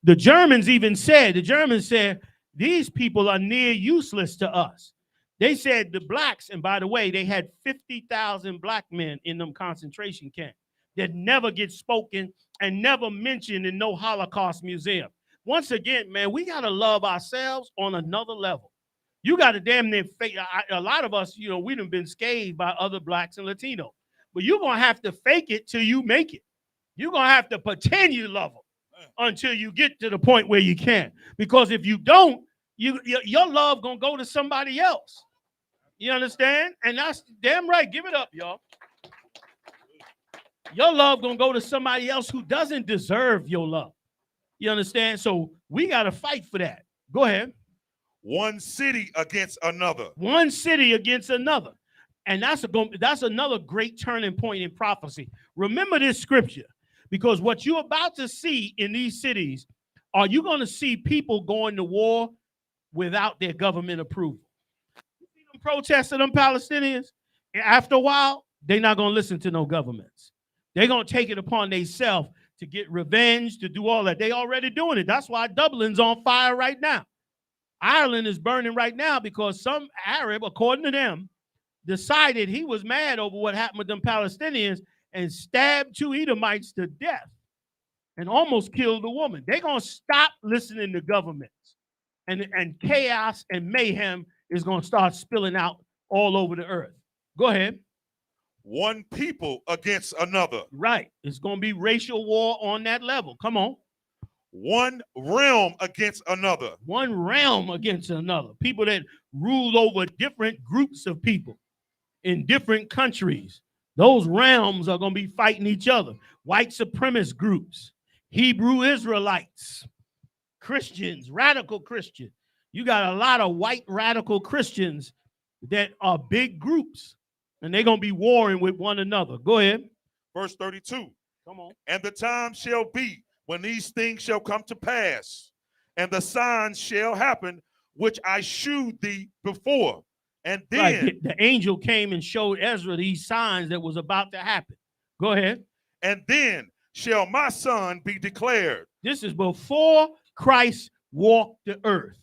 the Germans said, these people are near useless to us. They said the blacks, and by the way, they had 50,000 black men in them concentration camps that never get spoken and never mentioned in no Holocaust museum. Once again, man, we got to love ourselves on another level. You got to damn near fake. A lot of us, we done been scathed by other blacks and Latinos. But you're going to have to fake it till you make it. You're going to have to pretend you love them until you get to the point where you can. Because if you don't, your love going to go to somebody else. You understand? And that's damn right. Give it up, y'all. Your love going to go to somebody else who doesn't deserve your love. You understand? So we got to fight for that. Go ahead. One city against another. One city against another. And that's another great turning point in prophecy. Remember this scripture, because what you're about to see in these cities, are you going to see people going to war without their government approval? You see them protesting them Palestinians? And after a while, they're not going to listen to no governments. They're going to take it upon themselves to get revenge, to do all that. They already doing it. That's why Dublin's on fire right now. Ireland is burning right now because some Arab, according to them, decided he was mad over what happened with them Palestinians and stabbed 2 Edomites to death and almost killed a woman. They're going to stop listening to governments. And chaos and mayhem is going to start spilling out all over the earth. Go ahead. One people against another. Right. It's going to be racial war on that level. Come on. One realm against another. One realm against another. People that rule over different groups of people in different countries. Those realms are going to be fighting each other. White supremacist groups, Hebrew Israelites, Christians, radical Christians. You got a lot of white radical Christians that are big groups, and they're going to be warring with one another. Go ahead. Verse 32. Come on. And the time shall be when these things shall come to pass, and the signs shall happen, which I shewed thee before. And then right. The angel came and showed Ezra these signs that was about to happen. Go ahead. And then shall my son be declared. This is before Christ walked the earth.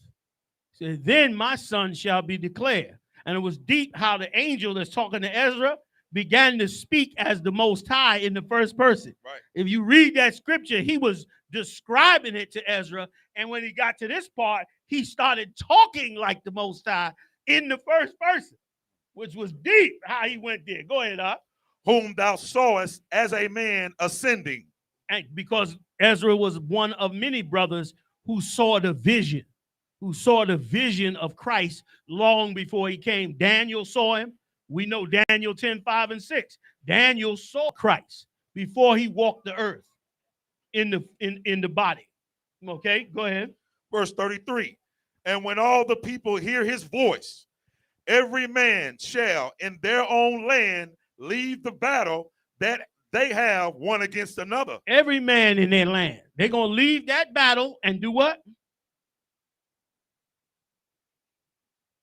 So then my son shall be declared. And it was deep how the angel that's talking to Ezra began to speak as the Most High in the first person. Right. If you read that scripture, he was describing it to Ezra. And when he got to this part, he started talking like the Most High in the first person, which was deep how he went there. Go ahead, whom thou sawest as a man ascending. And because Ezra was one of many brothers who saw the vision of Christ long before he came. Daniel saw him. We know Daniel 10:5-6. Daniel saw Christ before he walked the earth in the body. Okay, go ahead. Verse 33. And when all the people hear his voice, every man shall in their own land leave the battle that they have one against another. Every man in their land. They're going to leave that battle and do what?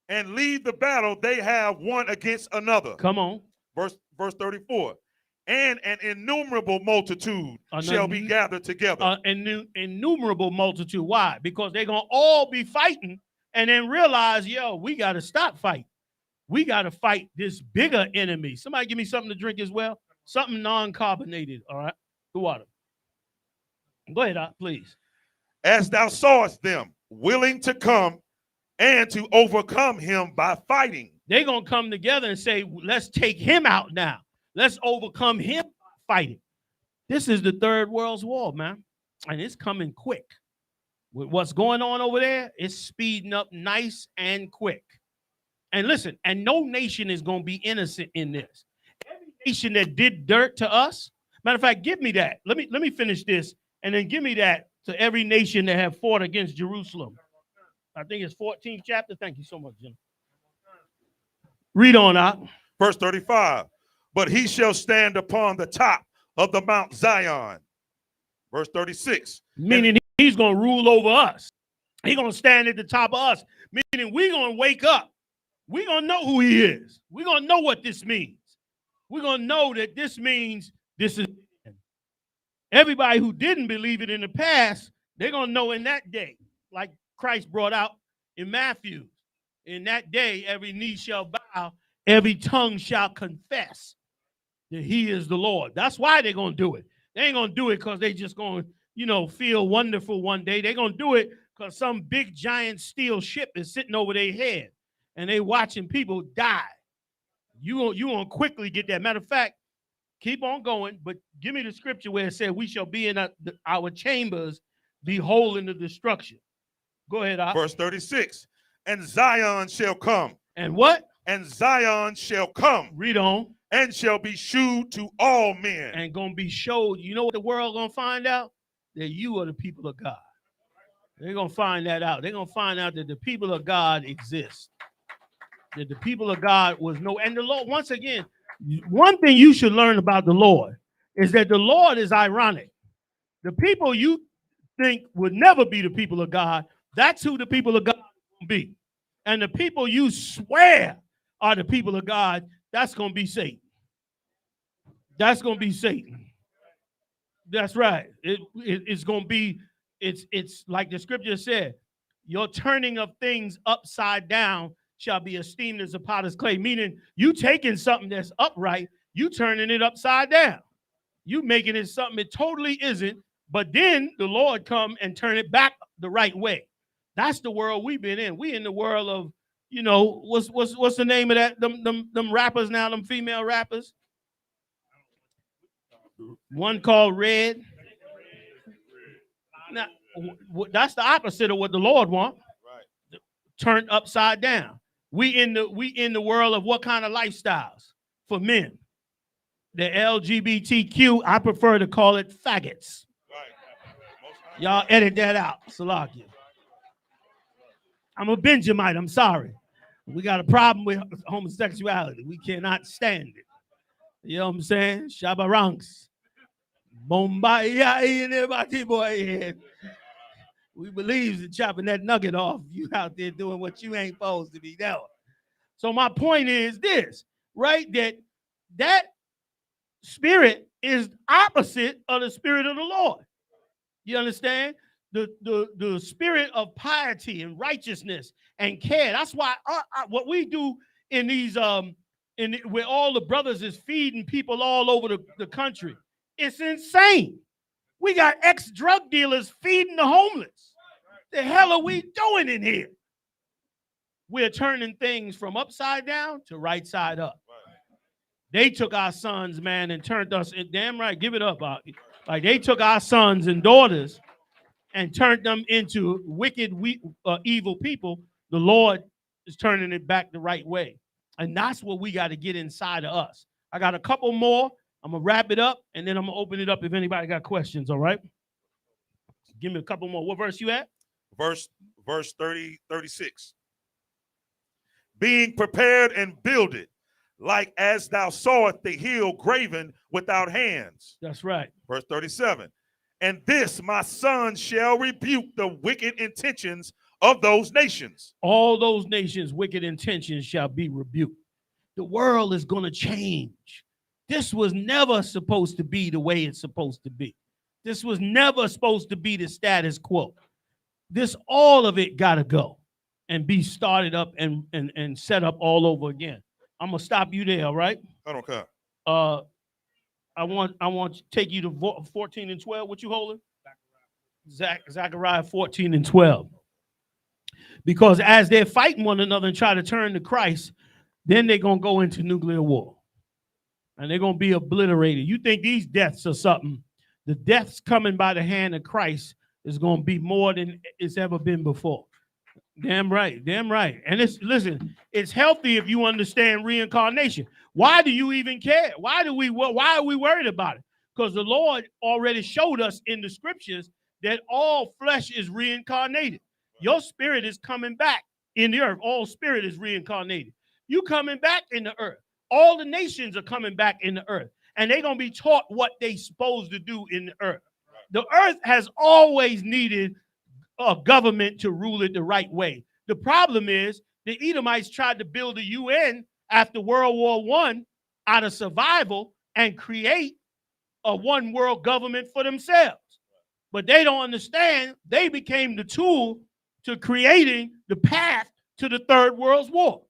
And leave the battle they have one against another. Come on. Verse 34. And an innumerable multitude shall be gathered together. Innumerable multitude. Why? Because they're going to all be fighting and then realize, we got to stop fighting. We got to fight this bigger enemy. Somebody give me something to drink as well. Something non-carbonated. All right. The water. Go ahead, please. As thou sawest them willing to come and to overcome him by fighting. They're going to come together and say, let's take him out now. Let's overcome him by fighting. This is the third world's war, man. And it's coming quick. With what's going on over there, it's speeding up nice and quick. And listen, and no nation is going to be innocent in this. Every nation that did dirt to us, matter of fact, give me that. Let me finish this, and then give me that to every nation that have fought against Jerusalem. I think it's 14th chapter. Thank you so much, Jim. Read on out. Verse 35. But he shall stand upon the top of the Mount Zion. Verse 36. Meaning he's going to rule over us. He's going to stand at the top of us. Meaning we're going to wake up. We're going to know who he is. We're going to know what this means. We're going to know that this means this is. Everybody who didn't believe it in the past, they're going to know in that day, like Christ brought out in Matthew. In that day, every knee shall bow, every tongue shall confess that he is the Lord. That's why they're going to do it. They ain't going to do it because they just going to, feel wonderful one day. They're going to do it because some big giant steel ship is sitting over their head. and they watching people die. You won't quickly get that. Matter of fact, keep on going, but give me the scripture where it said we shall be in our chambers, beholding the destruction. Go ahead, Op. Verse 36. And Zion shall come. And what? And Zion shall come. Read on. And shall be shewed to all men. And gonna be showed. You know what the world gonna find out? That you are the people of God. They're gonna find that out. They're gonna find out that the people of God exist. That the people of God was and the Lord, once again, one thing you should learn about the Lord is that the Lord is ironic. The people you think would never be the people of God, that's who the people of God will be. And the people you swear are the people of God, that's going to be Satan. That's going to be Satan. That's right. It's going to be, it's like the scripture said, your turning of things upside down shall be esteemed as a potter's clay, meaning you taking something that's upright, you turning it upside down. You making it something it totally isn't, but then the Lord come and turn it back the right way. That's the world we've been in. We in the world of, you know, what's the name of that? Them rappers now, them female rappers. One called Red. Now, that's the opposite of what the Lord wants. Right. Turned upside down. We in the world of what kind of lifestyles for men? The LGBTQ, I prefer to call it faggots. Right. Y'all edit that out, Salakia. I'm a Benjamite, I'm sorry. We got a problem with homosexuality. We cannot stand it. You know what I'm saying? Shabaranks. Bombay, boy. We believe in chopping that nugget off. You out there doing what you ain't supposed to be doing. So my point is this, right? That spirit is opposite of the spirit of the Lord. You understand? The spirit of piety and righteousness and care. That's why what we do in these where all the brothers is feeding people all over the country, it's insane. We got ex-drug dealers feeding the homeless. The hell are we doing in here? We're turning things from upside down to right side up. They took our sons, man, and turned us, damn right, give it up. Like they took our sons and daughters and turned them into wicked, evil people. The Lord is turning it back the right way. And that's what we got to get inside of us. I got a couple more. I'm going to wrap it up, and then I'm going to open it up if anybody got questions, all right? Give me a couple more. What verse you at? Verse 36. Being prepared and builded, like as thou sawest the hill graven without hands. That's right. Verse 37. And this my son shall rebuke the wicked intentions of those nations. All those nations' wicked intentions shall be rebuked. The world is going to change. This was never supposed to be the way it's supposed to be. This was never supposed to be the status quo. All of it got to go and be started up and set up all over again. I'm going to stop you there, all right? I don't care. I want to take you to 14 and 12. What you holding? Zechariah 14 and 12. Because as they're fighting one another and try to turn to Christ, then they're going to go into nuclear war. And they're going to be obliterated. You think these deaths are something? The deaths coming by the hand of Christ is going to be more than it's ever been before. Damn right, damn right. And listen, it's healthy if you understand reincarnation. Why do you even care? Why are we worried about it? Because the Lord already showed us in the scriptures that all flesh is reincarnated. Your spirit is coming back in the earth. All spirit is reincarnated. You coming back in the earth. All the nations are coming back in the earth. And they're going to be taught what they're supposed to do in the earth. The earth has always needed a government to rule it the right way. The problem is the Edomites tried to build a UN after World War I out of survival and create a one world government for themselves. But they don't understand they became the tool to creating the path to the Third World War.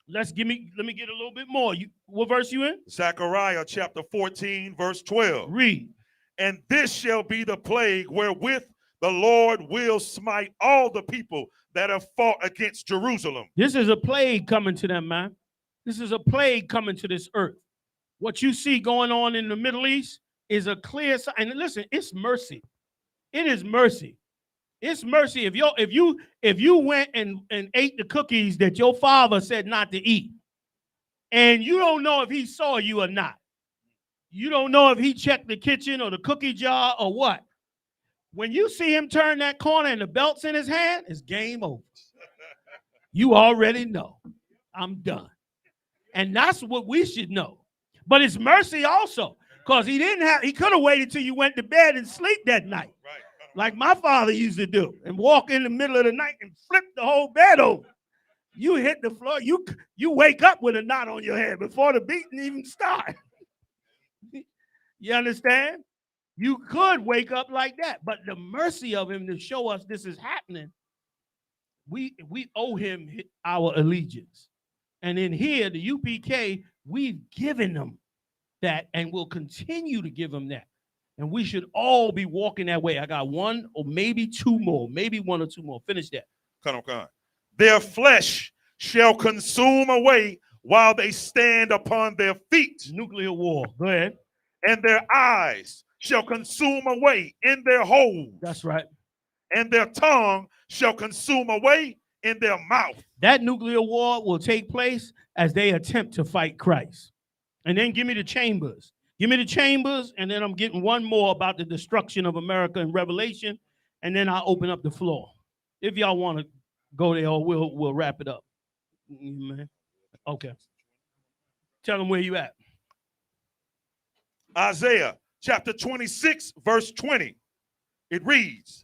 Let me get a little bit more. What verse you in? Zechariah chapter 14, verse 12. Read. And this shall be the plague wherewith the Lord will smite all the people that have fought against Jerusalem. This is a plague coming to them, man. This is a plague coming to this earth. What you see going on in the Middle East is a clear sign. And listen, it's mercy. It is mercy. It's mercy. If you went and ate the cookies that your father said not to eat, and you don't know if he saw you or not. You don't know if he checked the kitchen or the cookie jar or what. When you see him turn that corner and the belt's in his hand, it's game over. You already know. I'm done. And that's what we should know. But it's mercy also, because he could have waited till you went to bed and sleep that night. Right. Like my father used to do, and walk in the middle of the night and flip the whole bed over. You hit the floor, you wake up with a knot on your head before the beating even starts. You understand? You could wake up like that, but the mercy of him to show us this is happening, we owe him our allegiance. And in here, the UPK, we've given them that and will continue to give them that. And we should all be walking that way. I got one or maybe two more, maybe one or two more. Finish that. Come on. Their flesh shall consume away while they stand upon their feet. Nuclear war. Go ahead. And their eyes shall consume away in their holes. That's right. And their tongue shall consume away in their mouth. That nuclear war will take place as they attempt to fight Christ. And then give me the chambers. Give me the chambers, and then I'm getting one more about the destruction of America in Revelation, and then I'll open up the floor. If y'all want to go there, or we'll wrap it up. Okay. Tell them where you at. Isaiah chapter 26, verse 20. It reads,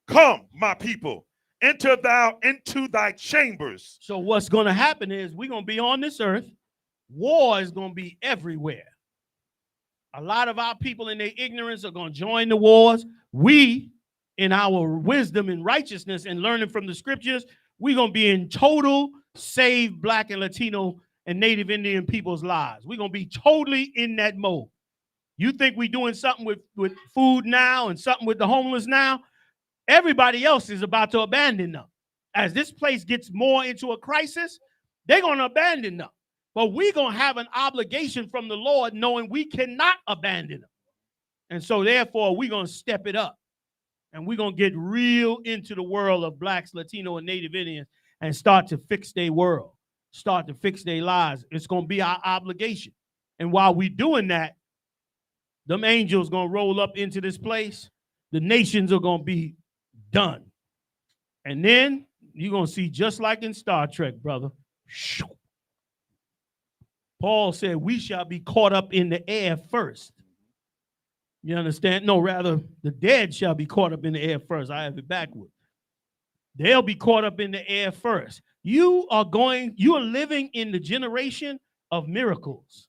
"Come, my people, enter thou into thy chambers." So what's going to happen is we're going to be on this earth. War is going to be everywhere. A lot of our people in their ignorance are going to join the wars. We, in our wisdom and righteousness and learning from the scriptures, we're going to be in total save Black and Latino and Native Indian people's lives. We're going to be totally in that mode. You think we're doing something with food now and something with the homeless now? Everybody else is about to abandon them. As this place gets more into a crisis, they're going to abandon them. But we're going to have an obligation from the Lord knowing we cannot abandon them. And so therefore, we're going to step it up. And we're going to get real into the world of Blacks, Latino, and Native Indians and start to fix their world, start to fix their lives. It's going to be our obligation. And while we're doing that, them angels going to roll up into this place. The nations are going to be done. And then you're going to see, just like in Star Trek, brother, Paul said, we shall be caught up in the air first. You understand? No, rather, the dead shall be caught up in the air first. I have it backward. They'll be caught up in the air first. You are living in the generation of miracles.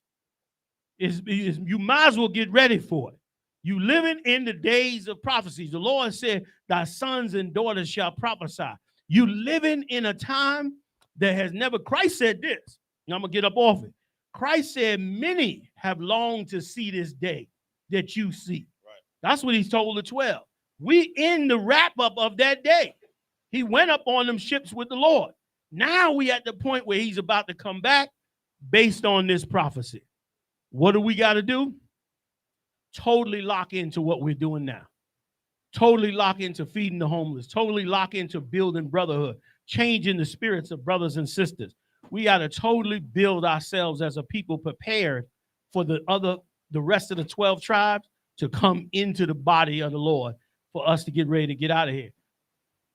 You might as well get ready for it. You living in the days of prophecies. The Lord said, thy sons and daughters shall prophesy. You living in a time that has never, Christ said this, and I'm going to get up off it. Christ said, many have longed to see this day that you see. Right. That's what he told the 12. We in the wrap up of that day. He went up on them ships with the Lord. Now we at the point where he's about to come back based on this prophecy. What do we got to do? Totally lock into what we're doing now. Totally lock into feeding the homeless. Totally lock into building brotherhood, changing the spirits of brothers and sisters. We got to totally build ourselves as a people prepared for the rest of the 12 tribes to come into the body of the Lord for us to get ready to get out of here.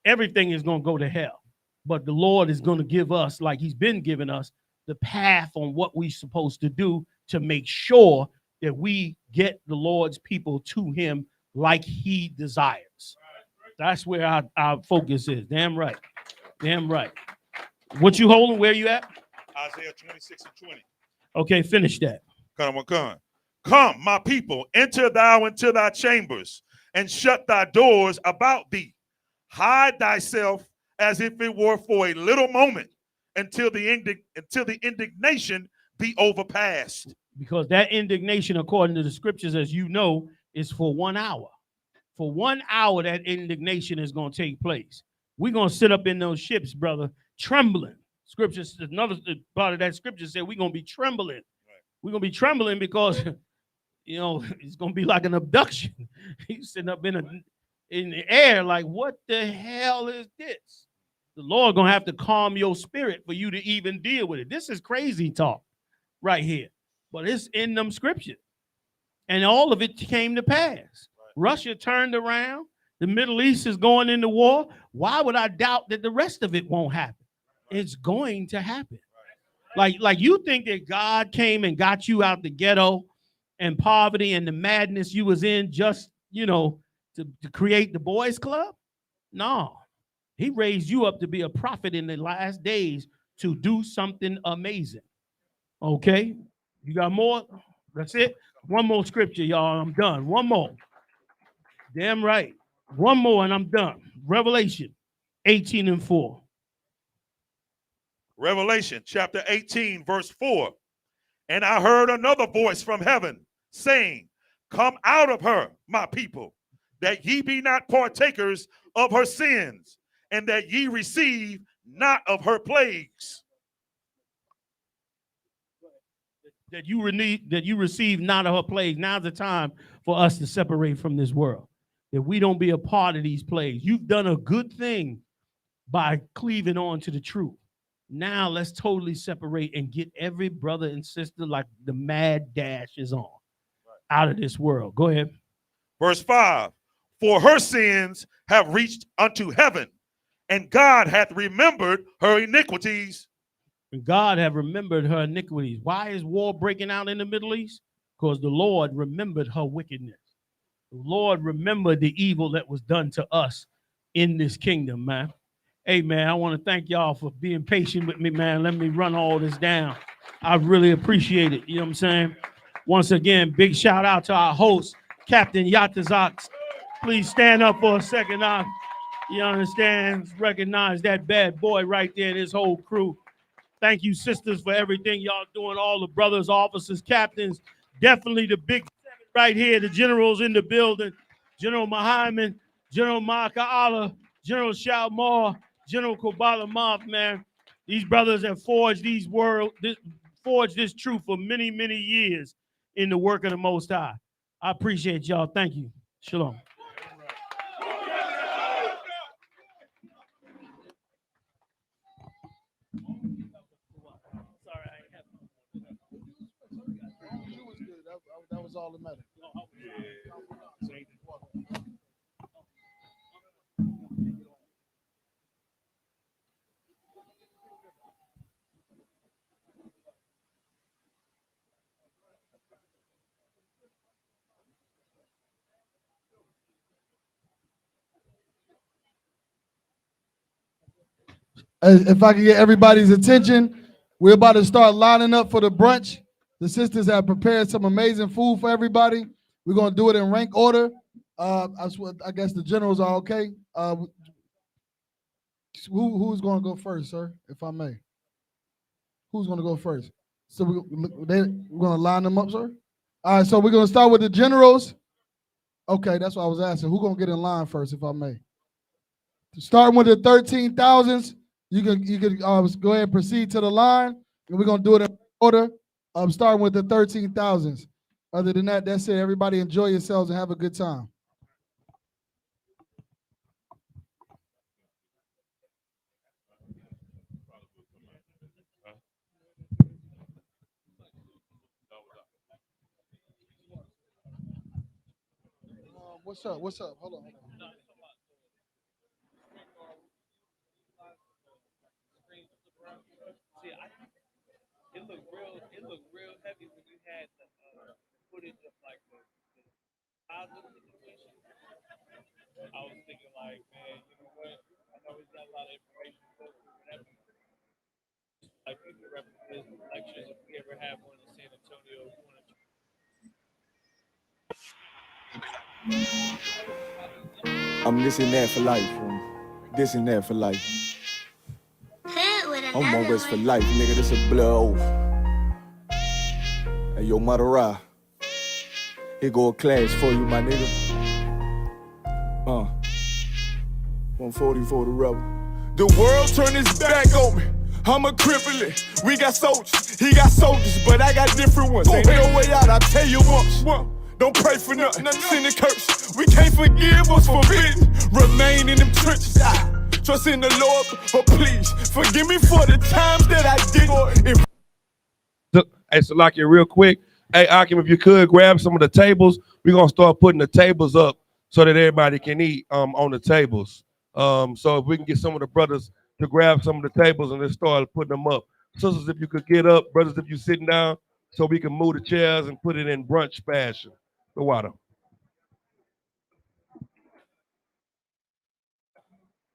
Everything is going to go to hell, but the Lord is going to give us, like he's been giving us, the path on what we're supposed to do to make sure that we get the Lord's people to him like he desires. That's where our focus is. Damn right. Damn right. What you holding? Where you at? Isaiah 26 and 20. Okay, finish that. Come, my people, enter thou into thy chambers and shut thy doors about thee. Hide thyself as if it were for a little moment until the indignation be overpassed. Because that indignation, according to the scriptures, as you know, is for 1 hour. For 1 hour, that indignation is going to take place. We're going to sit up in those ships, brother, trembling. Scripture, another part of that scripture said we're going to be trembling. We're going to be trembling because, you know, it's going to be like an abduction. He's sitting up in the air like, what the hell is this? The Lord going to have to calm your spirit for you to even deal with it. This is crazy talk right here. But it's in them scriptures. And all of it came to pass. Russia turned around. The Middle East is going into war. Why would I doubt that the rest of it won't happen? It's going to happen. Like you think that God came and got you out the ghetto and poverty and the madness you was in just, you know, to create the boys club? No. He raised you up to be a prophet in the last days to do something amazing. Okay? You got more? That's it? One more scripture, y'all. I'm done. One more. Damn right. One more and I'm done. Revelation 18:4. Revelation chapter 18, verse 4. And I heard another voice from heaven saying, come out of her, my people, that ye be not partakers of her sins, and that ye receive not of her plagues. That you receive not of her plagues. Now's the time for us to separate from this world. That we don't be a part of these plagues. You've done a good thing by cleaving on to the truth. Now let's totally separate and get every brother and sister like the mad dash is on out of this world. Go ahead. Verse 5. For her sins have reached unto heaven, and God hath remembered her iniquities. And God have remembered her iniquities. Why is war breaking out in the Middle East? Because the Lord remembered her wickedness. The Lord remembered the evil that was done to us in this kingdom, man. Hey, man, I want to thank y'all for being patient with me, man. Let me run all this down. I really appreciate it. You know what I'm saying? Once again, big shout out to our host, Captain Yatazak. Please stand up for a second. You understand? Recognize that bad boy right there and his whole crew. Thank you, sisters, for everything y'all doing. All the brothers, officers, captains. Definitely the big seven right here. The generals in the building. General Mahiman, General Ma'aka'ala, General Shalmar, General Kobala Moth, man. These brothers have forged this truth for many, many years in the work of the Most High. I appreciate y'all. Thank you. Shalom. That was all that mattered. If I can get everybody's attention, we're about to start lining up for the brunch. The sisters have prepared some amazing food for everybody. We're going to do it in rank order. I guess the generals are okay. Who's going to go first, sir, if I may? Who's going to go first? So we're going to line them up, sir? All right, so we're going to start with the generals. Okay, that's what I was asking. Who's going to get in line first, if I may? Starting with the 13,000s, you can go ahead and proceed to the line, and we're going to do it in order. Starting with the 13,000s. Other than that, that's it. Everybody enjoy yourselves and have a good time. What's up? What's up? Hold on. It looked real heavy when you had the footage of like the positive situation. I was thinking like, man, you know what? I know he's got a lot of information to go through, whatever. Like future lectures, if we ever have one in San Antonio, we want to. I'm this and that for life. This and that for life. I'm on West for life, nigga. This a blow. Hey, yo, Madara. Here go a class for you, my nigga. 140 for the rebel. The world turned its back on me. I'm a cripple. We got soldiers, he got soldiers, but I got different ones. Ain't no way out, I tell you once. Don't pray for nothing, sin and curse. We can't forgive what's forbidden. Remain in them trenches. Trust in the Lord, but please forgive me for the times that I did. Hey, Salakia, real quick. Hey, Akim, if you could grab some of the tables, we're gonna start putting the tables up so that everybody can eat on the tables. So if we can get some of the brothers to grab some of the tables and let's start putting them up. Sisters, if you could get up, brothers, if you're sitting down, so we can move the chairs and put it in brunch fashion. The water.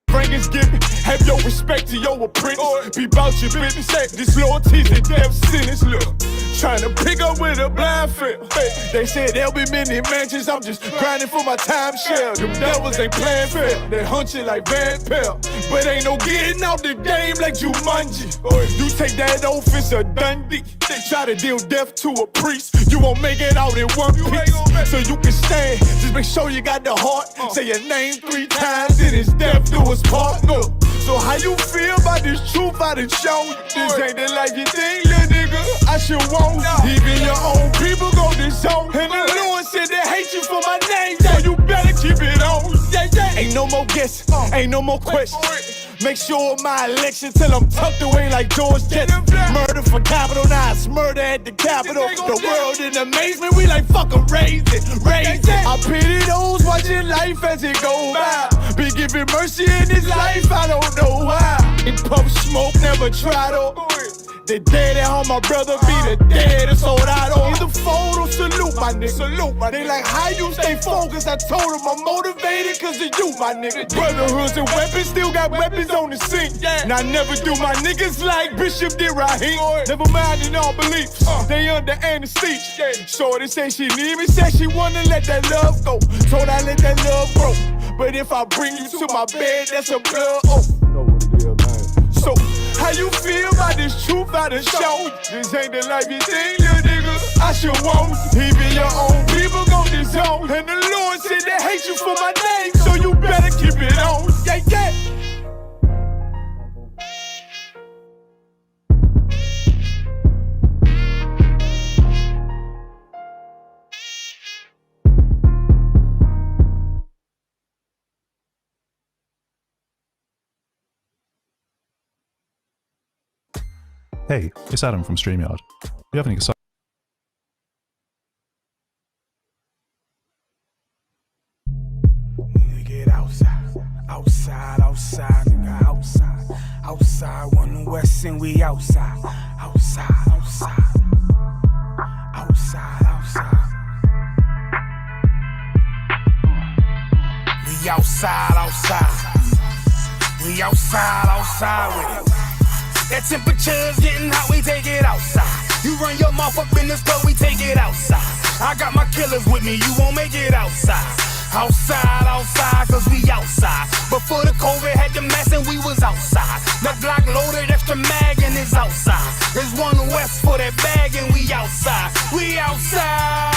Thanksgiving, have your respect to your apprentice. Be about your business. This loyalty's a death sentence. Look, trying to pick up with a blind field. They said there'll be many mansions. I'm just grinding for my time share. Them devils ain't playing fair. They hunt you like Van Pelt. But ain't no getting out the game like Jumanji. You take that oath, it's a Dundee. They try to deal death to a priest. You won't make it out in one piece. So you can stand. Just make sure you got the heart. Say your name 3 times, then it's death do us part. So how you feel about this truth I done shown you? This ain't the life you think, little nigga. I should want even your own people go this zone. And the Lord said they hate you for my name, so you better keep it on. Ain't no more guessing, ain't no more questions. Make sure my election till I'm tucked away like George Jetson. Murder for capital, now it's murder at the Capitol. The world in amazement, we like fuck 'em, raise it, raise it. I pity those watching life as it go by. Be giving mercy in this life, I don't know why. In puff smoke, never try to. The dead at home, my brother be the dead and sold out on the photo. Salute my nigga, salute my nigga. They like how you stay focused. I told them I'm motivated cause of you, my nigga. Brotherhoods and weapons, still got weapons on the scene. And I never do my niggas like Bishop did Raheem. Never mind in all beliefs, they under anesthesia. Shorty say she need me, said she wanna let that love go. Told I let that love grow. But if I bring you to my bed, that's a blood oath. So, how you feel about this truth I done shown you? This ain't the life you think, little nigga. I should want even your own people go this zone. And the Lord said they hate you for my name, so you better keep it on. Yeah, yeah. Hey, it's Adam from StreamYard. If you have any exciting Get outside, outside, outside, nigga, outside, outside, 1 West and we outside, outside, outside, outside, outside. We outside, outside, we outside, outside with it. That temperature's getting hot, we take it outside. You run your mouth up in this club, we take it outside. I got my killers with me, you won't make it outside. Outside, outside, cause we outside. Before the COVID had the mask and we was outside. The Glock loaded, extra mag and it's outside. There's 1 West for that bag and we outside. We outside.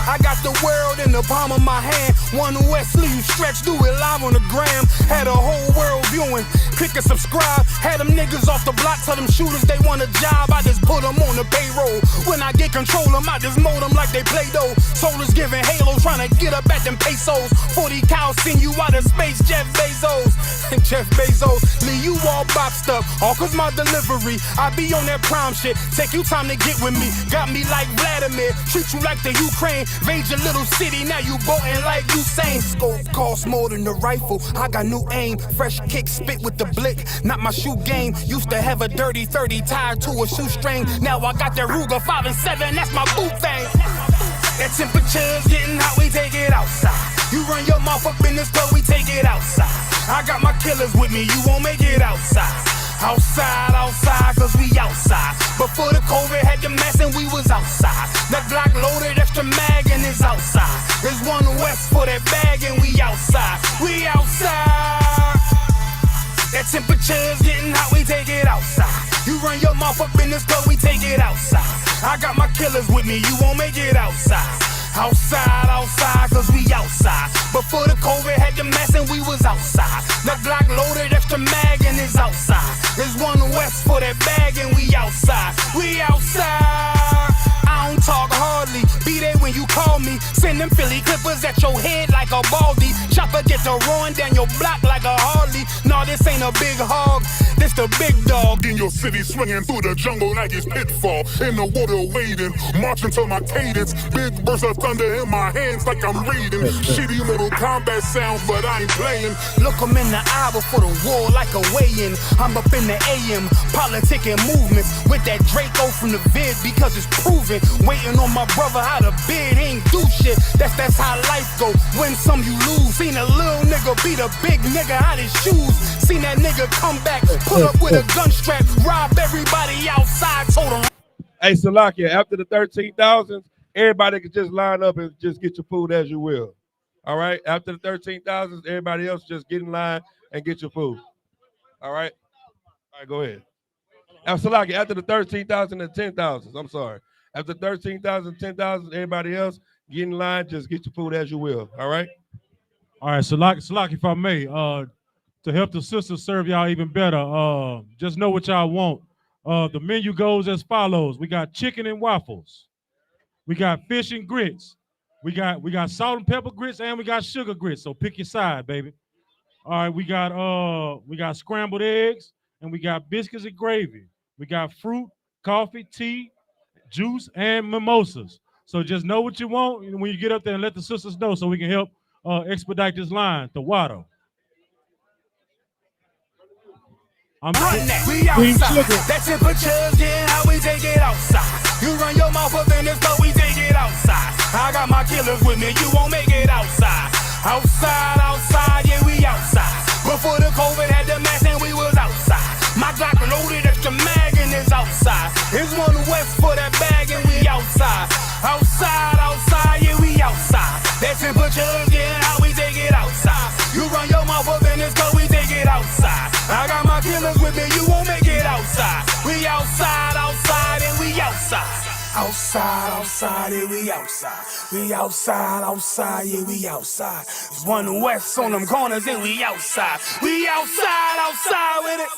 I got the world in the palm of my hand. 1 West, leave stretch, do it live on the gram. Had a whole world viewing, click and subscribe. Had them niggas off the block, tell them shooters they want a job. I just put them on the payroll. When I get control them, I just mold them like they Play-Doh. Soldiers giving Halo, trying to get up at them pesos. 40 cows send you out of space, Jeff Bezos. Jeff Bezos, leave you all boxed up, all cause my delivery. I be on that prime shit, take you time to get with me. Got me like Vladimir, treat you like the Ukraine. Raid your little city, now you boating like Usain. Scope costs more than the rifle, I got new aim. Fresh kick, spit with the blick, not my shoe game. Used to have a dirty 30 tied to a shoestring. Now I got that Ruger 5 and 7, that's my boot thing. That temperature's getting hot, we take it outside. You run your mouth up in this club, we take it outside. I got my killers with me, you won't make it outside. Outside, outside, cause we outside. Before the COVID had the mask and we was outside. The Glock loaded, extra mag and it's outside. There's 1 West for that bag and we outside. We outside. That temperature's getting hot, we take it outside. You run your mouth up in this club, we take it outside. I got my killers with me, you won't make it outside. Outside, outside, cause we outside. Before the COVID had the mask and we was outside. The Glock loaded, extra mag and is outside. There's one west for that bag and we outside. We outside. I don't talk hardly. Be there when you call me. Send them Philly clippers at your head like a baldy. Chopper get to run down your block like a Harley. No, this ain't a big hog. This the big dog. In your city, swinging through the jungle like it's pitfall. In the water waiting, marching to my cadence. Big bursts of thunder in my hands like I'm reading. Shitty Mortal Kombat sounds, but I ain't playing. Look 'em in the eye before the war like a weigh-in. I'm up in the AM, politicking movements with that Draco from the vid because it's proven. Waiting on my brother how to bid, he ain't do shit. That's how life go. Win some, you lose. Seen a little nigga beat a big nigga out his shoes. Seen that nigga come back, pull up with a gun strap, rob everybody outside. Told him. Hey, Salakia, after the 13,000, everybody can just line up and just get your food as you will. All right? After the 13,000, everybody else just get in line and get your food. All right? All right, go ahead. Salakia, after the 13,000 and 10,000, I'm sorry. After 13,000, 10,000, everybody else get in line, just get your food as you will. All right? All right, Salaki, if I may, to help the sisters serve y'all even better, just know what y'all want. The menu goes as follows. We got chicken and waffles. We got fish and grits. We got salt and pepper grits, and we got sugar grits. So pick your side, baby. All right, we got scrambled eggs, and we got biscuits and gravy. We got fruit, coffee, tea, juice, and mimosas. So just know what you want when you get up there and let the sisters know so we can help expedite this line to Watto. Run that, we outside. That temperature's getting how we take it outside. You run your mouth up in this, but we take it outside. I got my killers with me, you won't make it outside. Outside, outside, yeah, we outside. Before the COVID had the mask and we was outside. My Glock loaded, extra mag and is outside. It's one west for that bag and we outside. Outside, outside, yeah, we outside. That temperature's getting how we take it outside. You run your mouth up in this, but we take it outside. I got my killers with me, you won't make it outside. We outside, outside, and we outside. Outside, outside, yeah, we outside. We outside, outside, yeah, we outside. It's one west on them corners and we outside. We outside, outside with it.